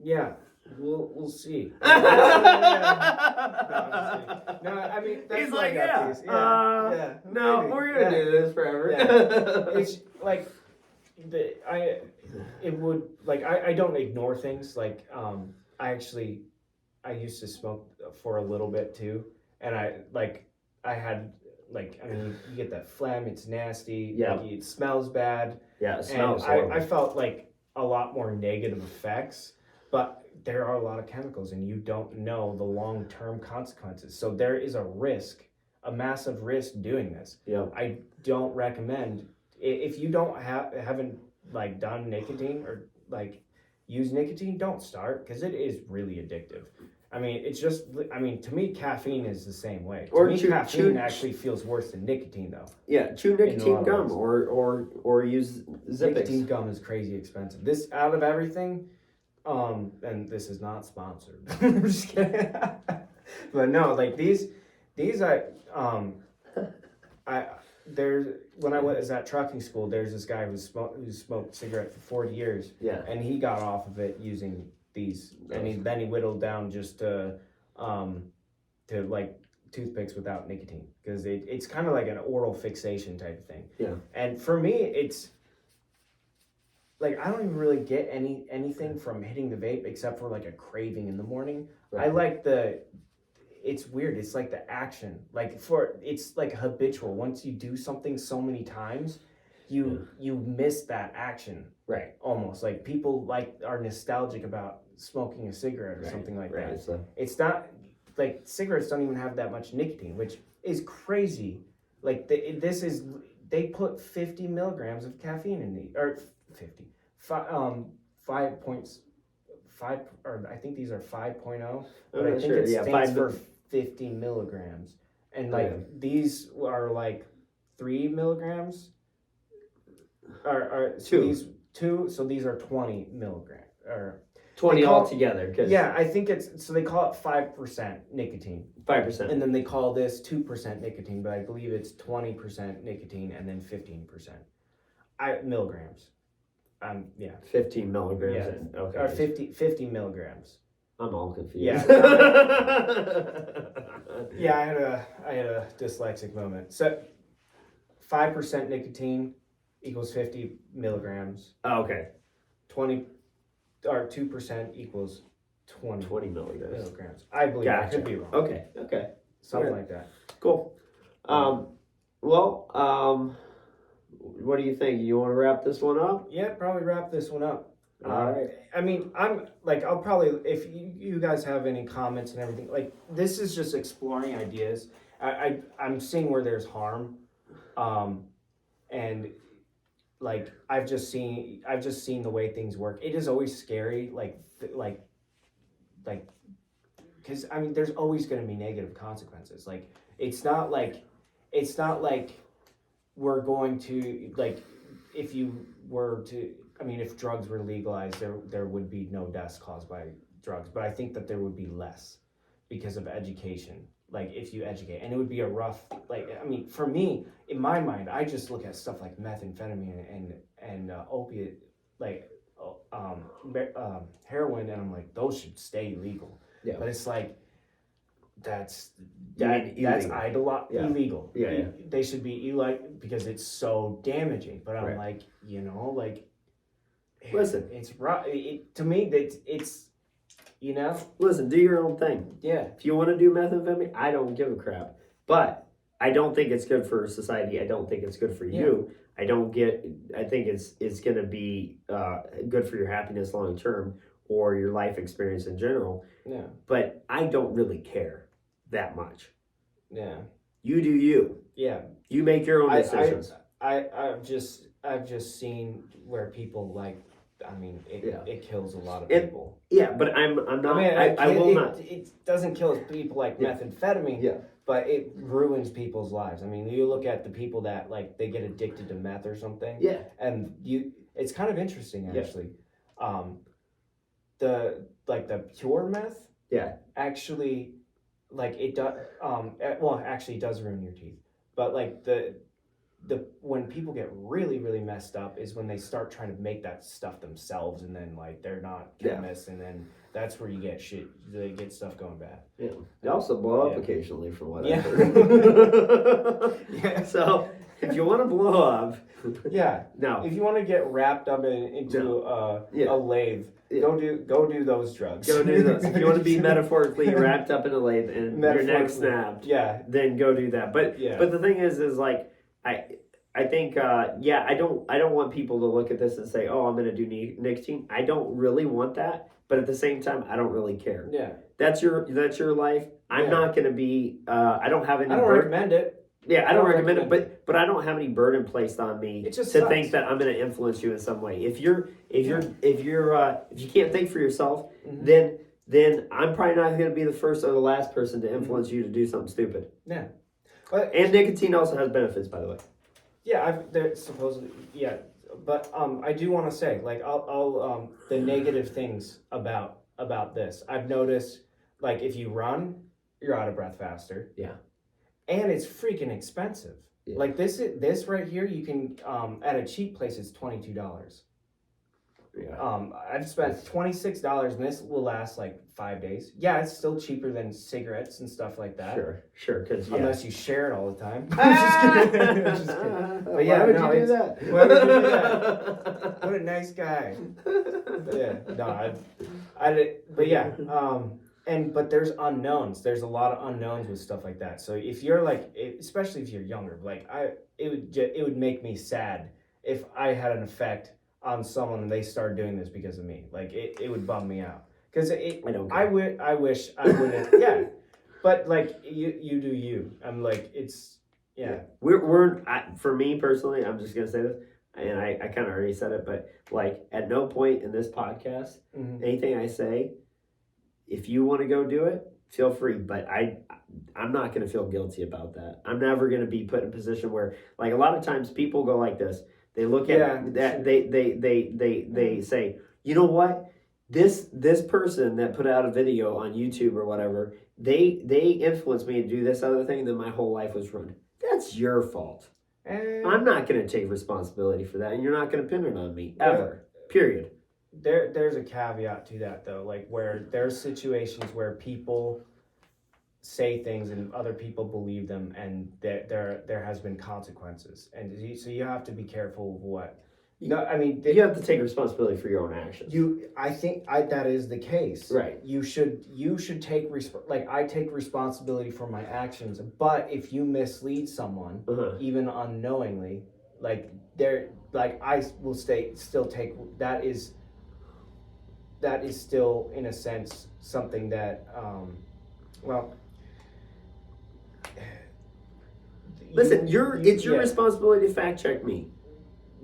Yeah. We'll see. No, I mean that's he's no, we're gonna do this forever. Yeah. It's I don't ignore things. I used to smoke for a little bit too, and I had you get that phlegm. It's nasty. Yeah. It smells bad. Yeah, it smells. I felt a lot more negative effects, but there are a lot of chemicals, and you don't know the long-term consequences. So there is a risk, a massive risk doing this. Yeah. I don't recommend if you haven't done nicotine or use nicotine, don't start because it is really addictive. I mean, to me, caffeine is the same way. To me, caffeine actually feels worse than nicotine, though. Yeah, chew nicotine gum or use Zippix. Nicotine gum is crazy expensive. This out of everything, and this is not sponsored. I'm just kidding. But no, these when I was at trucking school, there's this guy who smoked cigarette for 40 years. Yeah. And he got off of it using these, and then he whittled down just to to like toothpicks without nicotine because it's kind of like an oral fixation type of thing. Yeah. And for me, it's like I don't even really get anything from hitting the vape except for like a craving in the morning. Right. I like it's weird. It's like the action. It's like habitual. Once you do something so many times, you miss that action. Right. Almost like people are nostalgic about smoking a cigarette or something like that. So. It's not like cigarettes don't even have that much nicotine, which is crazy. Like they put 50 milligrams of caffeine in or 50, 5.5, or I think these are 5.0, but I think it stands for 50 milligrams, and these are like 3 milligrams, or so these two, so these are 20 milligrams or 20 altogether. I think so they call it 5% nicotine. 5%. And then they call this 2% nicotine, but I believe it's 20% nicotine and then 15% milligrams. 15 milligrams. Yeah. Okay. Or 50 milligrams. I'm all confused. Yeah. Yeah, I had a dyslexic moment. So 5% nicotine equals 50 milligrams. Oh, okay. 2% equals 20 milligrams. I believe. Gotcha. I could be wrong. Okay. Something like that. Cool. What do you think? You want to wrap this one up? Yeah, probably wrap this one up. All right. I mean, I'll probably, if you guys have any comments and everything, like, this is just exploring ideas. I'm seeing where there's harm, and like I've just seen the way things work. It is always scary, because I mean, there's always going to be negative consequences. Like, it's not like we're going to, like, if you were to, I mean, if drugs were legalized, there would be no deaths caused by drugs, but I think that there would be less because of education. Like, if you educate, and it would be a rough, like, I mean, for me, in my mind, I just look at stuff like methamphetamine and opiate, like, heroin, and I'm like, those should stay legal. Yeah. But it's like, that's illegal. Yeah. They should be illegal because it's so damaging. But I'm right. like, listen, it's right. To me, it's. Listen, do your own thing. Yeah. If you want to do methamphetamine, I don't give a crap. But I don't think it's good for society. I don't think it's good for you. I think it's going to be good for your happiness long term or your life experience in general. Yeah. But I don't really care that much. Yeah. You do you. Yeah. You make your own decisions. I've just seen where people it kills a lot of people. Yeah, but I'm not. I will not. It doesn't kill people like methamphetamine. Yeah. But it ruins people's lives. I mean, you look at the people that they get addicted to meth or something. Yeah. And it's kind of interesting actually. The pure meth. Yeah. Actually, it does. Actually, it does ruin your teeth. But the when people get really, really messed up is when they start trying to make that stuff themselves, and then they're not chemists, and then that's where you get shit. They get stuff going bad. Yeah, they also blow up occasionally, from what I've heard. Yeah. So if you want to blow up, no. If you want to get wrapped up into a lathe, go do those drugs. Go do those. If you want to be metaphorically wrapped up in a lathe and your neck snapped, then go do that. But the thing is I think I don't want people to look at this and say, oh, I'm going to do nicotine. I don't really want that, but at the same time, I don't really care. Yeah, that's your life. I'm not going to be. I don't have any. I don't recommend it. Yeah, I don't recommend it, but I don't have any burden placed on me to sucks. think that I'm going to influence you in some way. If you can't think for yourself, then I'm probably not going to be the first or the last person to influence you to do something stupid. Yeah. And nicotine also has benefits, by the way. Yeah, supposedly, but I do want to say, I'll the negative things about this. I've noticed, if you run, you're out of breath faster. Yeah. And it's freaking expensive. Yeah. This right here, you can at a cheap place it's $22. I've spent $26 and this will last like 5 days. Yeah, it's still cheaper than cigarettes and stuff like that. Sure, because unless you share it all the time. Just kidding. But yeah, why would you do that? Why would you do that? What a nice guy. But yeah, but there's unknowns. There's a lot of unknowns with stuff like that. So if you're like, especially if you're younger, like it would make me sad if I had an effect on someone and they started doing this because of me. Like it would bum me out because I wish I wouldn't. Yeah, but like you do you. I'm like it's yeah. For me personally, I'm just gonna say this, and I kind of already said it, but like at no point in this podcast, anything I say, if you want to go do it, feel free. But I'm not gonna feel guilty about that. I'm never gonna be put in a position where like a lot of times people go like this. They look at that. They say, you know what? This person that put out a video on YouTube or whatever, they influenced me to do this other thing. Then my whole life was ruined. That's your fault. I'm not going to take responsibility for that, and you're not going to pin it on me ever. Period. There's a caveat to that though, like where there's situations where people say things and other people believe them, and there has been consequences, and so you have to be careful of what. You have to take responsibility for your own actions. I think that is the case. Right. You should take I take responsibility for my actions, but if you mislead someone, even unknowingly, I will still take that is still in a sense something that listen, it's your responsibility to fact check me.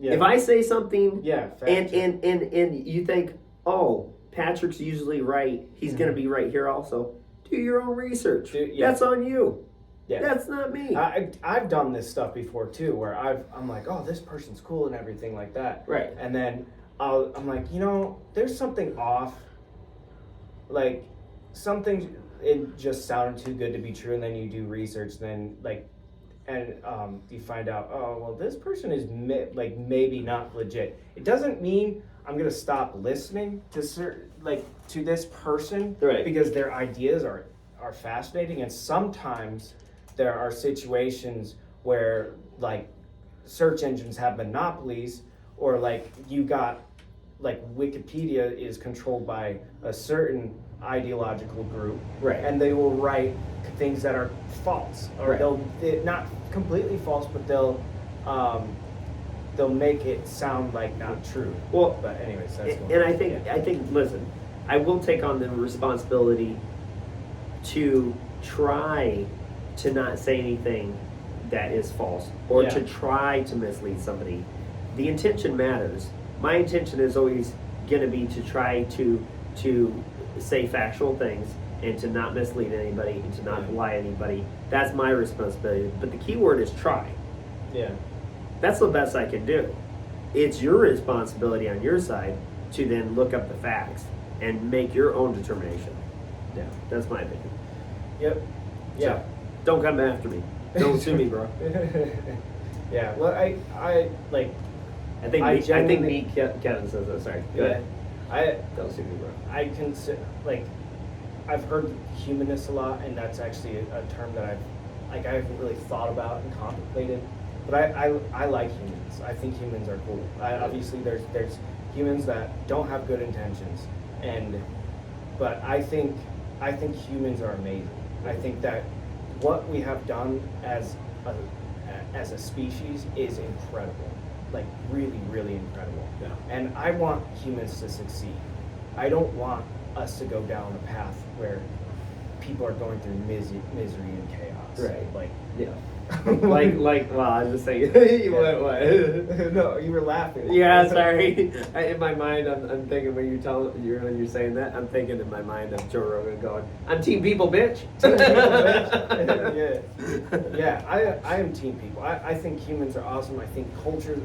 Yeah. If I say something and you think, oh, Patrick's usually right, he's going to be right here also, do your own research. That's on you. Yeah. That's not me. I've done this stuff before too, where I'm like, oh, this person's cool and everything like that. Right. And then I'm like, there's something off. Like something, it just sounded too good to be true, and then you do research, and you find out, oh, well, this person is maybe not legit. It doesn't mean I'm gonna stop listening to to this person, right? Because their ideas are fascinating, and sometimes there are situations where like search engines have monopolies, or like you got like Wikipedia is controlled by a certain ideological group, right? And they will write things that are false, or they're not completely false, but they'll make it sound like not true. Well, but anyways, that's and I think listen, I will take on the responsibility to try to not say anything that is false, or to try to mislead somebody. The intention matters. My intention is always going to be to try to say factual things and to not mislead anybody and to not lie to anybody. That's my responsibility. But the key word is try. Yeah. That's the best I can do. It's your responsibility on your side to then look up the facts and make your own determination. Yeah, that's my opinion. Yep. Yeah. So, don't come after me. Don't sue me, bro. Yeah. Well, I think me, Kevin says that. Sorry. Go ahead. Don't sue me, bro. I consider I've heard humanist a lot, and that's actually a term that I haven't really thought about and contemplated. But I like humans. I think humans are cool. Obviously, there's humans that don't have good intentions, but I think humans are amazing. I think that what we have done as a species is incredible, like really, really incredible. Yeah. And I want humans to succeed. I don't want us to go down a path where people are going through misery and chaos. Right. Like, yeah. Well, I was just saying. What? No, you were laughing. Yeah, sorry. In my mind, I'm thinking when you're saying that, I'm thinking in my mind of Joe Rogan going, "I'm team people, bitch." Team people, bitch. Yeah. I am team people. I think humans are awesome. I think culture,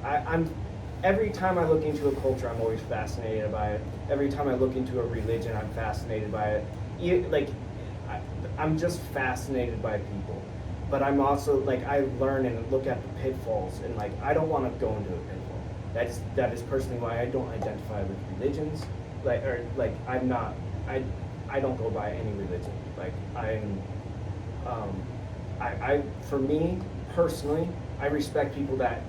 I'm. Every time I look into a culture, I'm always fascinated by it. Every time I look into a religion, I'm fascinated by it. I'm just fascinated by people, but I'm also I learn and look at the pitfalls, and I don't want to go into a pitfall. that is personally why I don't identify with religions. I don't go by any religion. Like I for me personally, I respect people that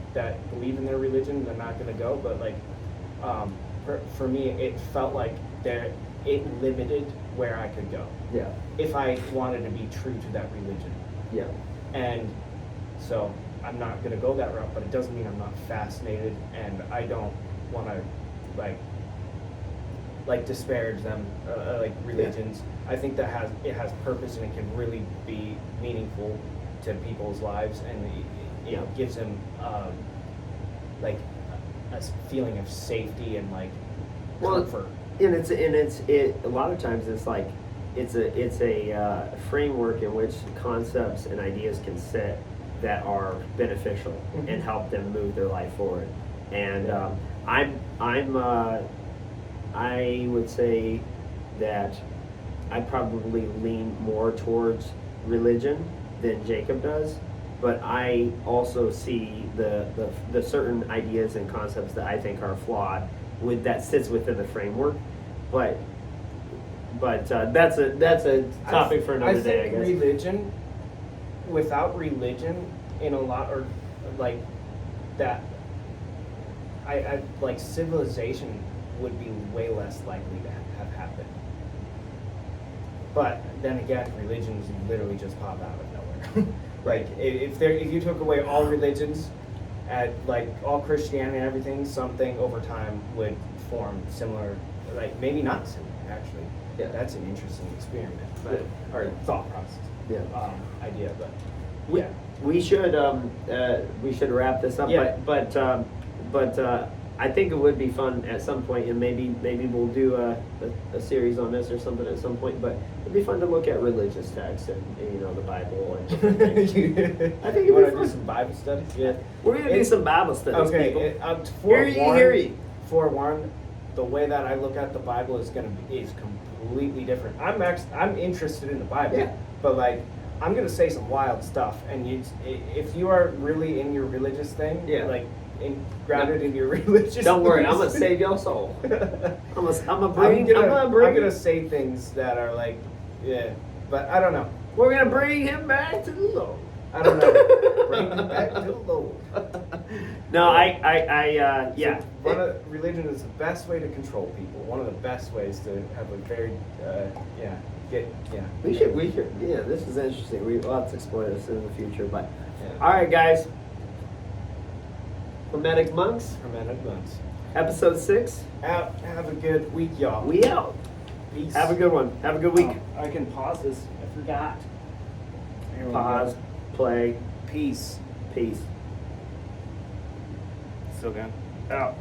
believe in their religion. They're not gonna go, but like for me, it felt like it limited where I could go. Yeah. If I wanted to be true to that religion. Yeah. And so I'm not gonna go that route, but it doesn't mean I'm not fascinated, and I don't want to like disparage them, like religions. I think that it has purpose, and it can really be meaningful to people's lives, and it gives them like a feeling of safety and like comfort. And it's a lot of times it's like it's a framework in which concepts and ideas can sit that are beneficial and help them move their life forward. And I would say that I probably lean more towards religion than Jacob does, but I also see the certain ideas and concepts that I think are flawed that sits within the framework. But that's a topic for another day, I guess. Religion, without religion, in a lot, or like that, I like civilization would be way less likely to have happened. But then again, religions literally just pop out of nowhere. Like if you took away all religions, at like all Christianity and everything, something over time would form similar, like maybe not similar actually. Yeah. That's an interesting experiment, but or thought process. Yeah. Idea, but we should wrap this up. Yeah. But I think it would be fun at some point, and maybe we'll do a series on this or something at some point. But it'd be fun to look at religious texts and the Bible and different things. I think you want it'd to be do fun. some Bible studies. Yeah, We're gonna do some Bible studies. Okay, people. Hear ye. Forewarned, the way that I look at the Bible is completely different. I'm interested in the Bible, Yeah. but like I'm gonna say some wild stuff, and if you are really in your religious thing, like grounded in your religious. Don't worry, I'm gonna save your soul. I'm gonna say things that are like, but I don't know. We're gonna bring him back to the Lord. I don't know. Bring him back to the Lord. No, Religion is the best way to control people. One of the best ways to have a very, We should. Yeah, this is interesting. We'll have to explore this in the future. But all right, guys. Hormetic Monks. Hormetic Monks. Episode 6. Out. Have a good week, y'all. We out. Peace. Have a good one. Have a good week. I can pause this. I forgot. Pause. Play. Peace. Peace. Still going. Out.